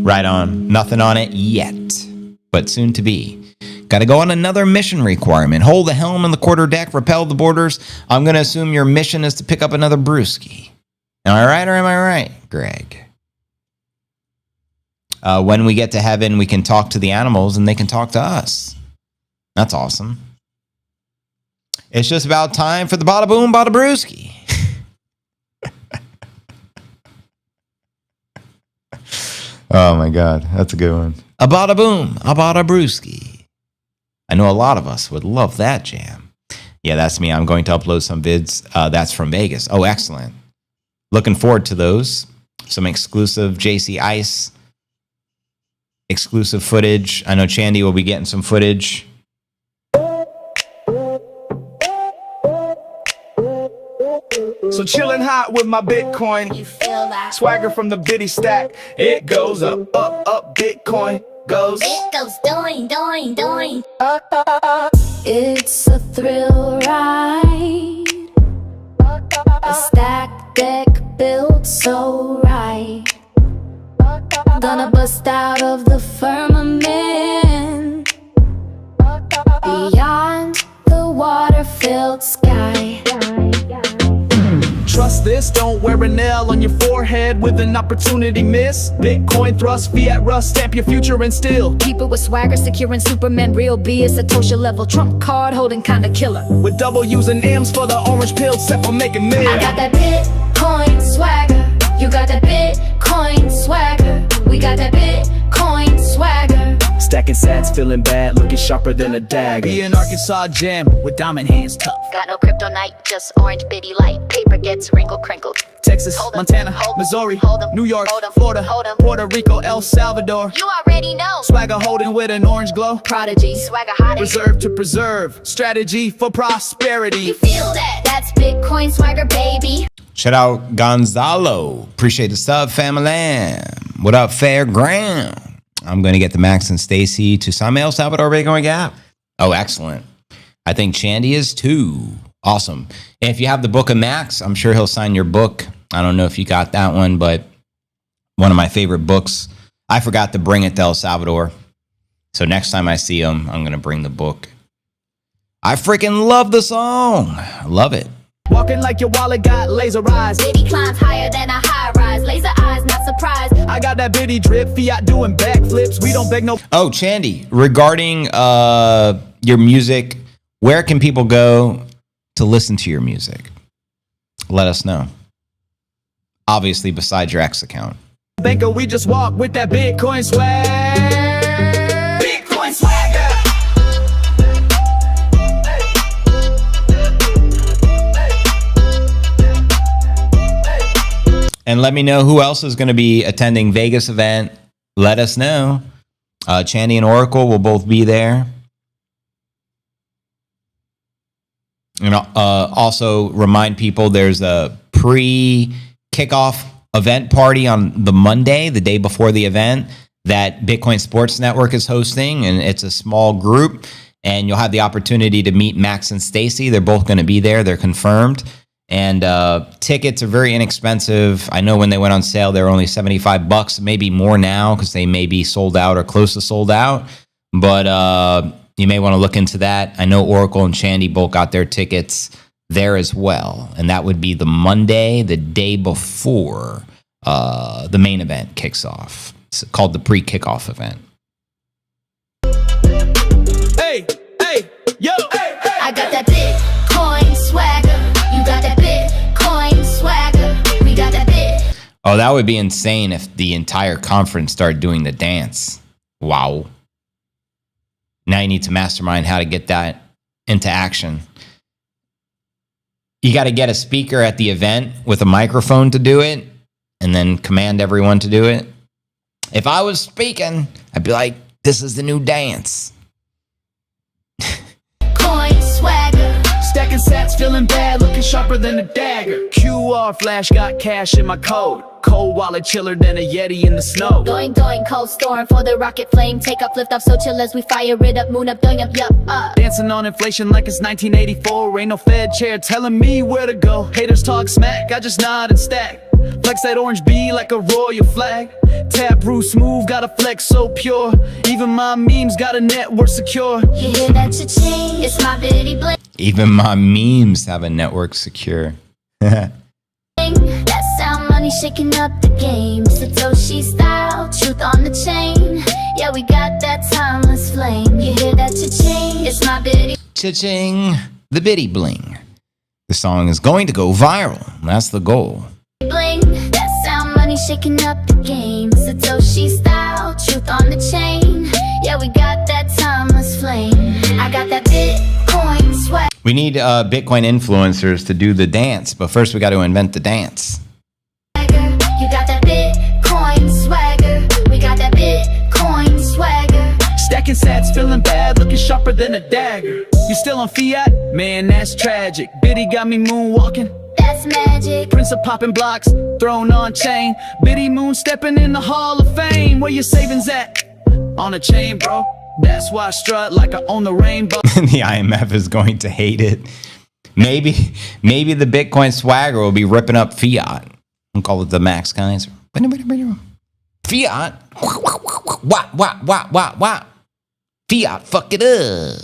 Right on. Nothing on it yet, but soon to be. Got to go on another mission requirement. Hold the helm in the quarterdeck, repel the borders. I'm going to assume your mission is to pick up another brewski. Am I right or am I right, Greg? When we get to heaven, we can talk to the animals and they can talk to us. That's awesome. It's just about time for the bada boom, bada brewski. Oh my God, that's a good one. A bada boom, a bada brewski. I know a lot of us would love that jam. Yeah, that's me. I'm going to upload some vids. That's from Vegas. Oh, excellent. Looking forward to those. Some exclusive JC Ice exclusive footage. I know Chandy will be getting some footage. So chillin' hot with my Bitcoin. You feel that? Swagger from the bitty stack. It goes up, up, up. Bitcoin goes. It goes doing, doing, doing. It's a thrill ride. A stack deck built so right. Gonna bust out of the firmament. Beyond the water-filled sky. Trust this, don't wear a nail on your forehead with an opportunity miss. Bitcoin thrust, fiat rust, stamp your future and still. Keep it with swagger, securing Superman, real B is Satoshi level. Trump card holding kinda killer. With W's and M's for the orange pill, set for making mid. I got that Bitcoin swagger. You got that Bitcoin swagger. We got that Bitcoin swagger. Stacking sats, feeling bad, looking sharper than a dagger. Be an Arkansas jam with diamond hands tough. Got no kryptonite, just orange bitty light. Paper gets wrinkled, crinkled. Texas, Hold 'em, Montana, hold 'em, Missouri, hold 'em, New York, hold 'em, Florida, hold 'em. Puerto Rico, El Salvador. You already know. Swagger holding with an orange glow. Prodigy, Swagger hot. Reserve to preserve, strategy for prosperity. You feel that? That's Bitcoin swagger, baby. Shout out Gonzalo. Appreciate the sub, family. What up, Fairground? I'm going to get the Max and Stacy to sign my El Salvador Bitcoin Gap. Oh, excellent. I think Chandy is too. Awesome. And if you have the book of Max, I'm sure he'll sign your book. I don't know if you got that one, but one of my favorite books. I forgot to bring it to El Salvador. So next time I see him, I'm going to bring the book. I freaking love the song. Love it. Walking like your wallet got laser eyes. Bitty climbs higher than a high rise. Laser eyes, not surprised. I got that bitty drip, fiat doing backflips. We don't beg no. Oh, Chandy, regarding your music, where can people go to listen to your music? Let us know. Obviously, besides your X account. Banker, we just walk with that Bitcoin swag. Bitcoin swagger. And let me know who else is going to be attending Vegas event. Let us know. Chandy and Oracle will both be there. And also remind people there's a pre-kickoff event party on the Monday, the day before the event, that Bitcoin Sports Network is hosting. And it's a small group. And you'll have the opportunity to meet Max and Stacy. They're both going to be there. They're confirmed. And tickets are very inexpensive. I know when they went on sale, they were only $75, maybe more now because they may be sold out or close to sold out. But you may want to look into that. I know Oracle and Chandy both got their tickets there as well. And that would be the Monday, the day before the main event kicks off. It's called the pre-kickoff event. Hey, hey, yo, hey, hey. I got that Bitcoin swagger. You got that Bitcoin swagger. We got that bit. Oh, that would be insane if the entire conference started doing the dance. Wow. Now you need to mastermind how to get that into action. You got to get a speaker at the event with a microphone to do it and then command everyone to do it. If I was speaking, I'd be like, this is the new dance. Coin swagger. Stacking sats, feeling bad, looking sharper than a dagger. QR flash, got cash in my code. Cold wallet, chiller than a Yeti in the snow. Doing, cold storm for the rocket flame. Take off, lift off, so chill as we fire it up. Moon up, doing up, yup, Dancing on inflation like it's 1984. Ain't no Fed chair telling me where to go. Haters talk smack, I just nod and stack. Flex that orange B like a royal flag. Tap root smooth, got a flex so pure. Even my memes got a network secure. You hear that cha-ching? It's my bitty bling. Even my memes have a network secure. That sound money shaking up the game. Satoshi style, truth on the chain. Yeah, we got that timeless flame. You hear that cha-ching? It's my bitty Cha-ching, the bitty bling. The song is going to go viral. That's the goal. bling. That sound money shaking up the game. Satoshi style, truth on the chain. Yeah, we got that timeless flame. I got that Bitcoin swag. We need Bitcoin influencers to do the dance, but first we got to invent the dance. You got that Bitcoin swagger. We got that Bitcoin swagger. Stacking sats, feeling bad, looking sharper than a dagger. You still on fiat? Man, that's tragic. Biddy got me moonwalking. That's magic. Prince of popping blocks, throne on chain. Biddy Moon stepping in the Hall of Fame. Where your savings at? On a chain, bro. That's why I strut like I own the rainbow. The IMF is going to hate it. Maybe the Bitcoin swagger will be ripping up fiat. We'll call it the Max Kaiser. Fiat. What? Fiat, fuck it up.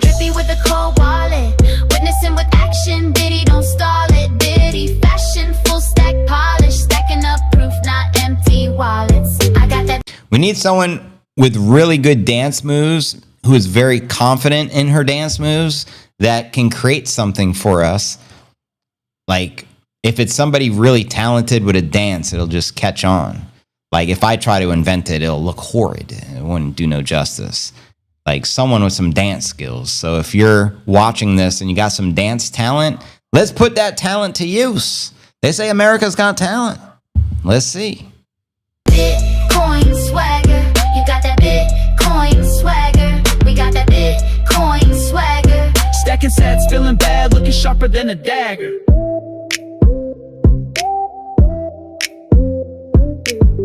Drippy with a cold wallet. Witnessing with action. Biddy, don't stall it. Biddy fashion, full stack polish. Stacking up proof, not empty wallets. I got that. We need someone with really good dance moves who is very confident in her dance moves that can create something for us. Like, if it's somebody really talented with a dance, it'll just catch on. Like, if I try to invent it, it'll look horrid. It wouldn't do no justice. Like, someone with some dance skills. So if you're watching this and you got some dance talent, let's put that talent to use. They say America's got talent. Let's see. Bitcoin swagger. You got that Bitcoin swagger. We got that Bitcoin swagger. Stacking sats, feeling bad, looking sharper than a dagger.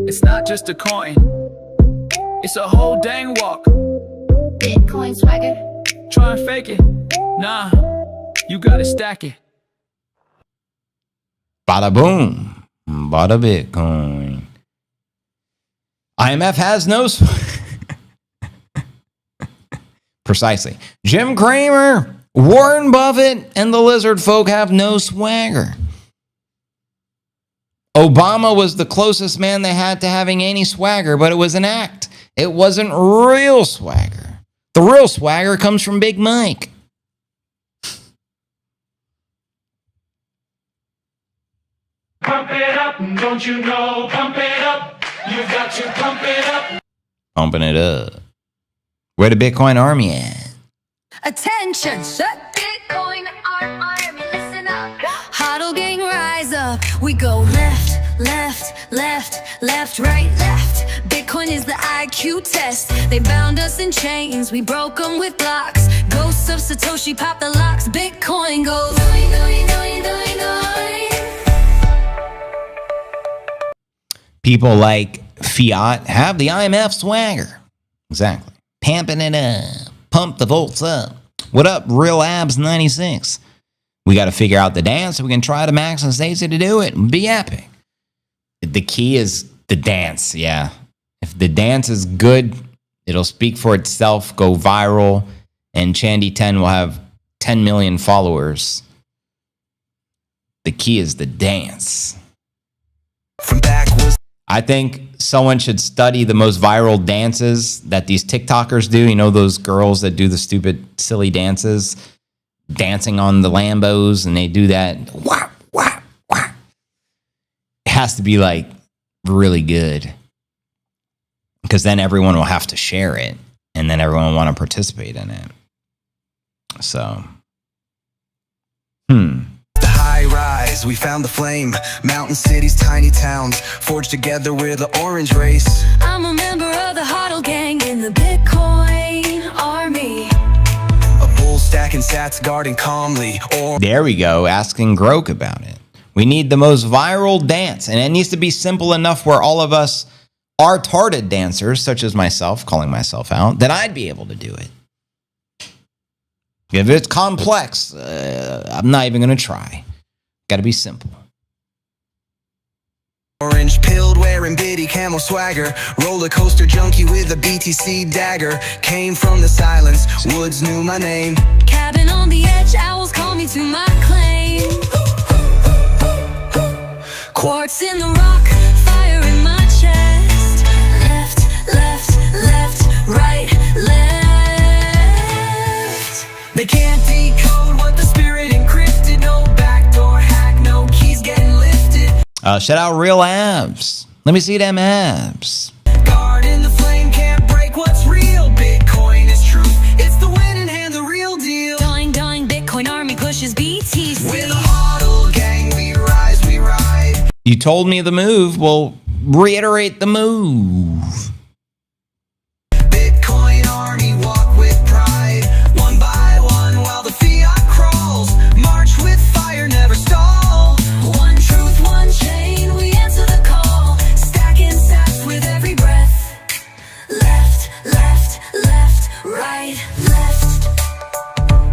It's not just a coin, it's a whole dang walk. Bitcoin swagger. Try and fake it, nah, you gotta stack it. Bada boom. Bada Bitcoin. IMF has no... Precisely. Jim Cramer, Warren Buffett, and the lizard folk have no swagger. Obama was the closest man they had to having any swagger, but it was an act. It wasn't real swagger. The real swagger comes from Big Mike. Pump it up, don't you know? Pump it up. You got to pump it up. Pumping it up. Where the Bitcoin army at? Attention, shut. Bitcoin army, listen up. Huddle gang, rise up. We go left, left, left, left, right, left. Bitcoin is the IQ test. They bound us in chains, we broke them with blocks. Ghosts of Satoshi pop the locks. Bitcoin goes going, going, going, going, going. People like Fiat have the IMF swagger. Exactly. Pamping it up. Pump the volts up. What up, Real Abs 96? We got to figure out the dance so we can try to Max and Stacey to do it and be epic. The key is the dance, yeah. If the dance is good, it'll speak for itself, go viral, and Chandy 10 will have 10 million followers. The key is the dance. From backwards. I think someone should study the most viral dances that these TikTokers do. You know, those girls that do the stupid, silly dances, dancing on the Lambos, and they do that. Wah, wah, wah. It has to be like really good, because then everyone will have to share it, and then everyone will want to participate in it. So, The high rise, we found the flame. Mountain cities, tiny towns, forged together with the orange race. I'm a member of the HODL gang in the Bitcoin army. A bull stacking sats guarding calmly. Or there we go, asking Grok about it. We need the most viral dance, and it needs to be simple enough where all of us are retarded dancers, such as myself, calling myself out, that I'd be able to do it. If it's complex, I'm not even going to try. Got to be simple. orange pilled, wearing bitty camel swagger. Roller coaster junkie with a BTC dagger. Came from the silence, woods knew my name. Cabin on the edge, owls call me to my claim. Quartz in the rock, fire in my chest. Left, left, left, right, left. They can't decode what the spirit encrypted. No backdoor hack, no keys getting lifted. Shout out Real Abs. Let me see them abs. Guard in the flame, can't break what's real. Bitcoin is truth, it's the winning hand, the real deal. Dying, dying, Bitcoin army pushes BTC. With a HODL gang, we rise, we ride. You told me the move. Well, reiterate the move. Bitcoin army, walk with pride. One by one while the fiat crawls. March with fire, never stall. One truth, one chain, we answer the call. Stacking sats with every breath. Left, left, left, right, left.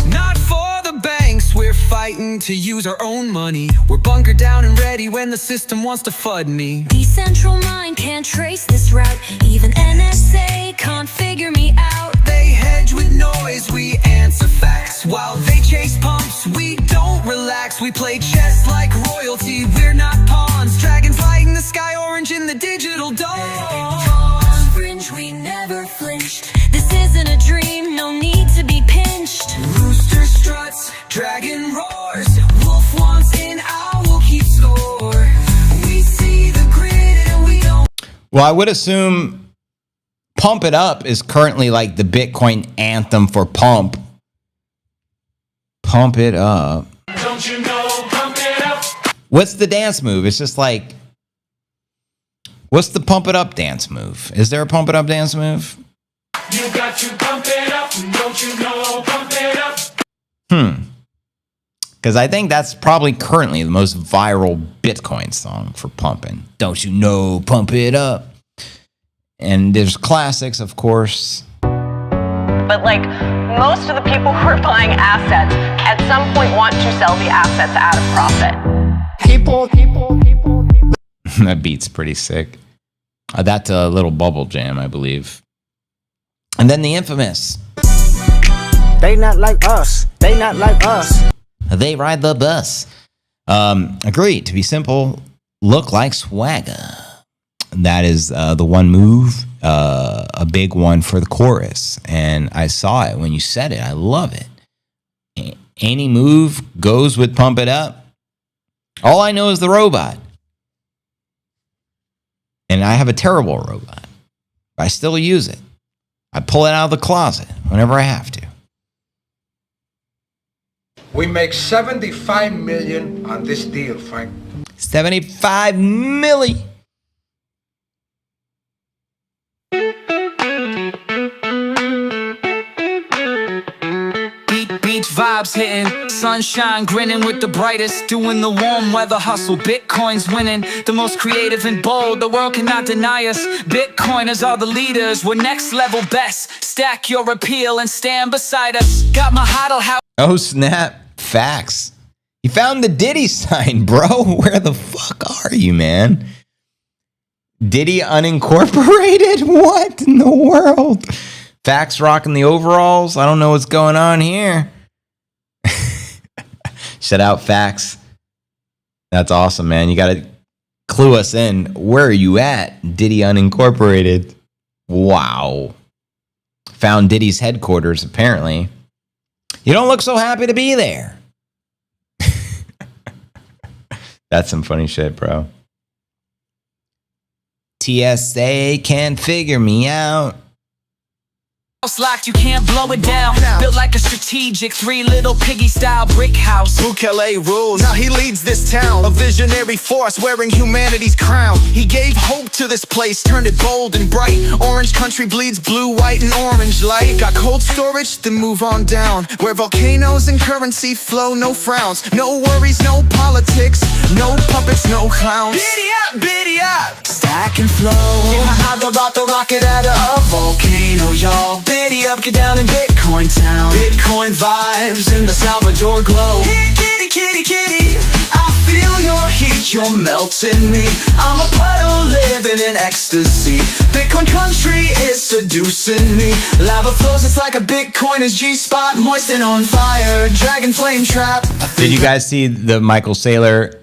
Not for the banks, we're fighting to use our own money. We're bunkered down and ready when the system wants to FUD me. Decentral mind can't trace this route. Even NSA can't figure me out. They hedge with noise, we answer facts. While they chase pumps, we don't relax. We play chess like royalty, we're not pawns. Dragons lighting the sky orange in the digital dawn. Fringe, we never flinched. This isn't a dream, no need to be pinched. Rooster struts, dragon roars. Wolf wants in, owl keeps score. We see the grid and we don't. Well, I would assume Pump It Up is currently like the Bitcoin anthem for pump. Pump it up. Don't you know, pump it up. What's the dance move? It's just like, what's the Pump It Up dance move? Is there a Pump It Up dance move? You got to pump it up. Don't you know, pump it up. Because I think that's probably currently the most viral Bitcoin song for pumping. Don't you know, pump it up. And there's classics, of course. But like most of the people who are buying assets at some point want to sell the assets at a profit. That beat's pretty sick. That's a little bubble jam, I believe. And then the infamous. They not like us. They not like us. They ride the bus. Agreed. To be simple, look like swagger. That is the one move, a big one for the chorus. And I saw it when you said it. I love it. Any move goes with Pump It Up. All I know is the robot. And I have a terrible robot. But I still use it. I pull it out of the closet whenever I have to. We make 75 million on this deal, Frank. 75 milli. Beach vibes hitting, sunshine grinning with the brightest, doing the warm weather hustle. Bitcoin's winning, the most creative and bold. The world cannot deny us. Bitcoiners are the leaders. We're next level best. Stack your appeal and stand beside us. Got my HODL house. Oh, snap. Facts. You found the Diddy sign, bro. Where the fuck are you, man? Diddy unincorporated? What in the world? Facts rocking the overalls? I don't know what's going on here. Shout out Facts. That's awesome, man. You got to clue us in. Where are you at? Diddy unincorporated. Wow. Found Diddy's headquarters, apparently. You don't look so happy to be there. That's some funny shit, bro. TSA can't figure me out. Locked, you can't blow it down. Built like a strategic 3 little piggy style brick house. Bukele rules, now he leads this town. A visionary force wearing humanity's crown. He gave hope to this place, turned it bold and bright. Orange country bleeds blue, white, and orange light. Got cold storage, then move on down. Where volcanoes and currency flow, no frowns. No worries, no politics, no puppets, no clowns. Biddy up, stack and flow. I'm about to rocket out of a volcano, y'all. Biddy up, get down in Bitcoin town. Bitcoin vibes in the Salvador glow. Kitty, kitty, kitty, I feel your heat, you're melting me. I'm a puddle living in ecstasy. Bitcoin country is seducing me. Lava flows, it's like a Bitcoiner's G-spot, moist and on fire. Dragon flame trap. Did you guys see the Michael Saylor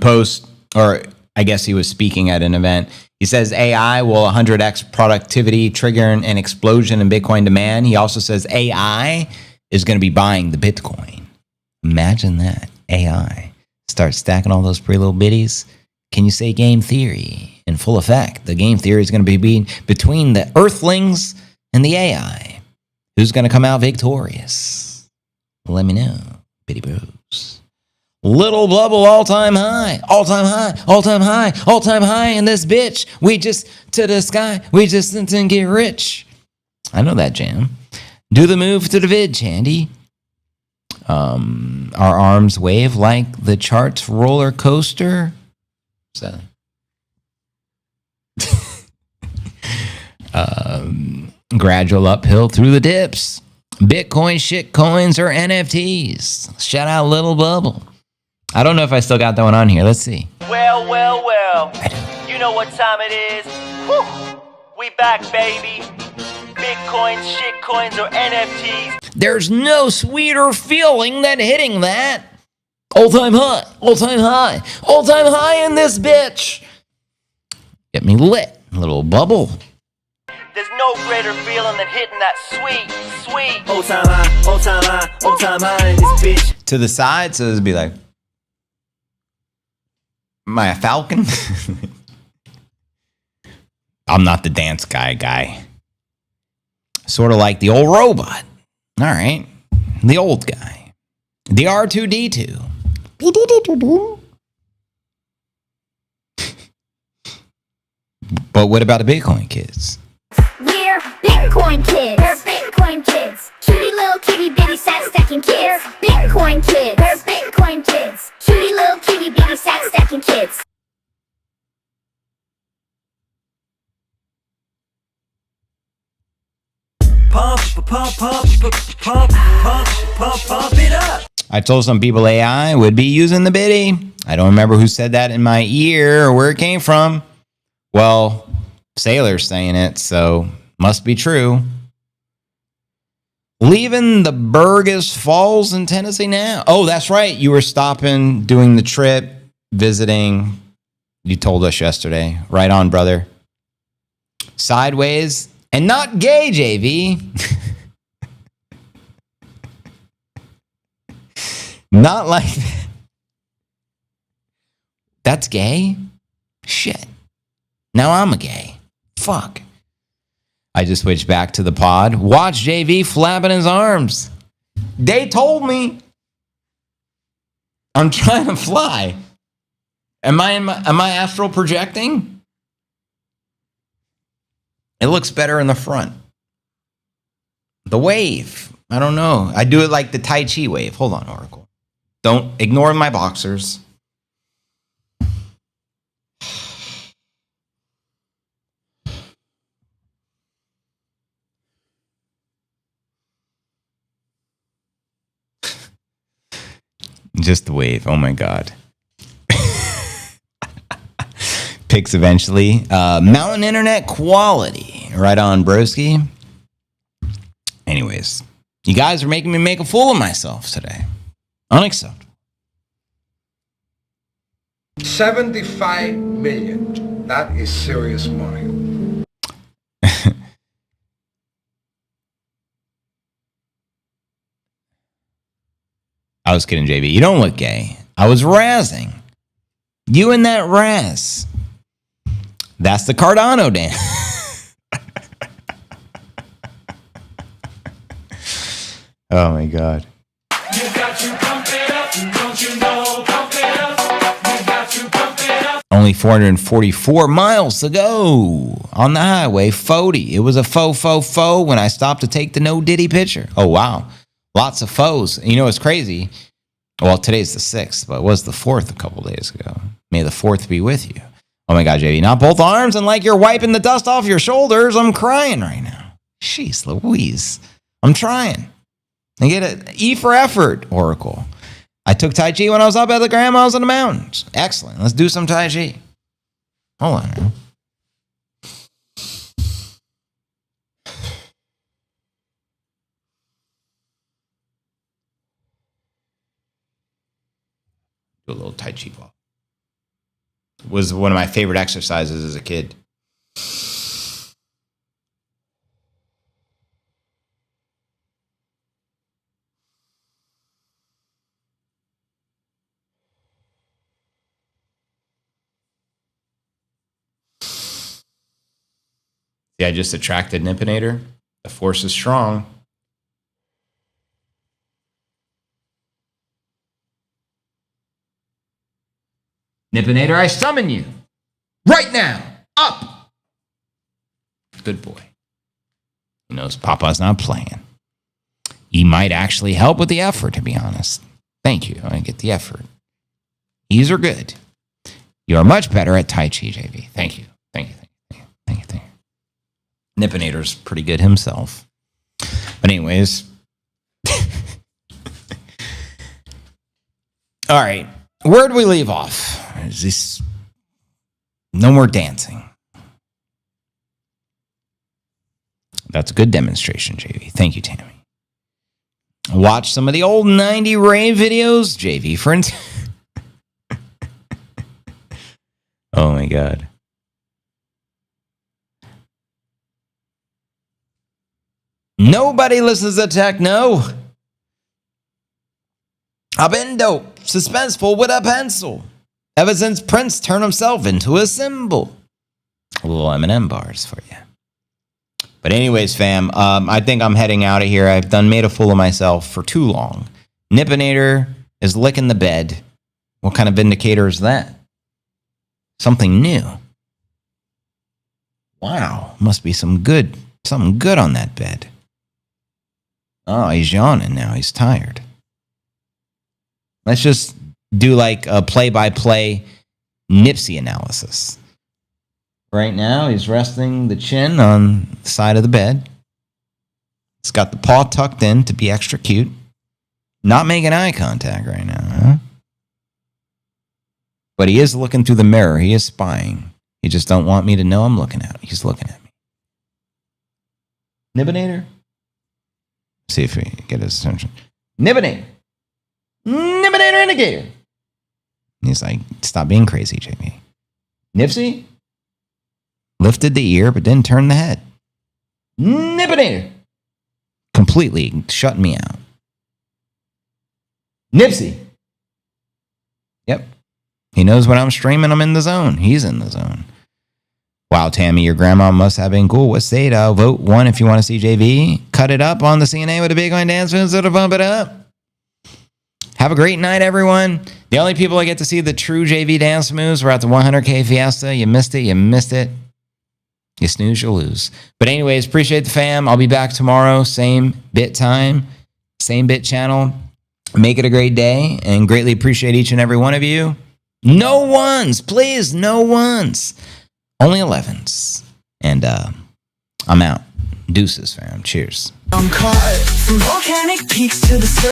post? Or I guess he was speaking at an event. He says AI will 100x productivity, trigger an explosion in Bitcoin demand. He also says AI is going to be buying the Bitcoin. Imagine that. AI. Start stacking all those pretty little bitties. Can you say game theory in full effect? The game theory is going to be between the Earthlings and the AI. Who's going to come out victorious? Let me know, bitty bros. Little bubble, all-time high, all-time high, all-time high, all-time high in this bitch. We just to the sky. We just didn't get rich. I know that jam. Do the move to the vid, Chandy. Our arms wave like the charts roller coaster. So, gradual uphill through the dips. Bitcoin, shit coins, or NFTs. Shout out Little Bubble. I don't know if I still got that one on here. Let's see. Well. You know what time it is. Whew. We back, baby. Bitcoins, shitcoins, or NFTs. There's no sweeter feeling than hitting that. All-time high, all-time high, all-time high in this bitch. Get me lit, little bubble. There's no greater feeling than hitting that sweet. All-time high, all-time high, all-time high in this bitch. To the side, so it'd be like, am I a falcon? I'm not the dance guy. Sort of like the old robot. All right. The old guy. The R2-D2. But what about the Bitcoin kids? We're Bitcoin kids. We're Bitcoin kids. Cutie little kitty bitty sack stacking kids. Bitcoin kids. We're Bitcoin kids. Cutie little kitty bitty sack stacking kids. Pump it up. I told some people AI would be using the biddy. I don't remember who said that in my ear or where it came from. Well, Sailor's saying it, so must be true. Leaving the Burgess Falls in Tennessee now. Oh, that's right. You were stopping, doing the trip, visiting. You told us yesterday. Right on, brother. Sideways and not gay, JV. Not like that. That's gay? Shit. Now I'm a gay. Fuck. I just switched back to the pod. Watch JV flapping his arms. They told me I'm trying to fly. Am I astral projecting? It looks better in the front. The wave. I don't know. I do it like the Tai Chi wave. Hold on, Oracle. Don't ignore my boxers. Just the wave. Oh my God. Pics eventually. Mountain internet quality. Right on, broski. Anyways, you guys are making me make a fool of myself today. Unacceptable. 75 million. That is serious money. I was kidding, JB. You don't look gay. I was razzing. You and that razz. That's the Cardano dance. Oh my God. You got to pump it up, don't you know? Pump it up. You got to pump it up. Only 444 miles to go on the highway. 40. It was a faux when I stopped to take the no Diddy picture. Oh, wow. Lots of foes. You know, it's crazy. Well, today's the 6th, but it was the 4th a couple days ago. May the 4th be with you. Oh my God, JV. Not both arms and like you're wiping the dust off your shoulders. I'm crying right now. Jeez Louise. I'm trying. I get an E for effort, Oracle. I took Tai Chi when I was up at the grandma's in the mountains. Excellent. Let's do some Tai Chi. Hold on now. Do a little Tai Chi ball. Was one of my favorite exercises as a kid. See, I just attracted Nippinator. The force is strong. Nippinator, I summon you. Right now. Up. Good boy. He knows Papa's not playing. He might actually help with the effort, to be honest. Thank you. I get the effort. These are good. You are much better at Tai Chi, JV. Thank you. Thank you. Nippinator's pretty good himself. But anyways. All right. Where'd we leave off? Is this no more dancing? That's a good demonstration, JV. Thank you, Tammy. Watch some of the old 90 rave videos, JV, for instance. Oh my God. Nobody listens to techno. I've been dope, suspenseful with a pencil. Ever since Prince turned himself into a symbol. A little Eminem bars for you. But anyways, fam, I think I'm heading out of here. I've made a fool of myself for too long. Nippinator is licking the bed. What kind of indicator is that? Something new. Wow, must be something good on that bed. Oh, he's yawning now. He's tired. Let's just do like a play-by-play Nipsey analysis. Right now, he's resting the chin on the side of the bed. He's got the paw tucked in to be extra cute. Not making eye contact right now, huh? But he is looking through the mirror. He is spying. He just don't want me to know I'm looking at him. He's looking at me. Nippinator? See if we get his attention. Nippinator! Nippinator indicator! He's like, stop being crazy, JB. Nipsey? Lifted the ear, but didn't turn the head. Nippinator! Completely shut me out. Nipsey! Yep. He knows when I'm streaming, I'm in the zone. He's in the zone. Wow, Tammy, your grandma must have been cool. What state? Vote 1 if you want to see JV. Cut it up on the CNA with a Bitcoin dance move, so to bump it up. Have a great night, everyone. The only people I get to see the true JV dance moves were at the 100K Fiesta. You missed it. You snooze, you lose. But anyways, appreciate the fam. I'll be back tomorrow. Same bit time, same bit channel. Make it a great day and greatly appreciate each and every one of you. No ones, please, no ones. Only 11s. And I'm out. Deuces, fam. Cheers. I'm caught from volcanic peaks to the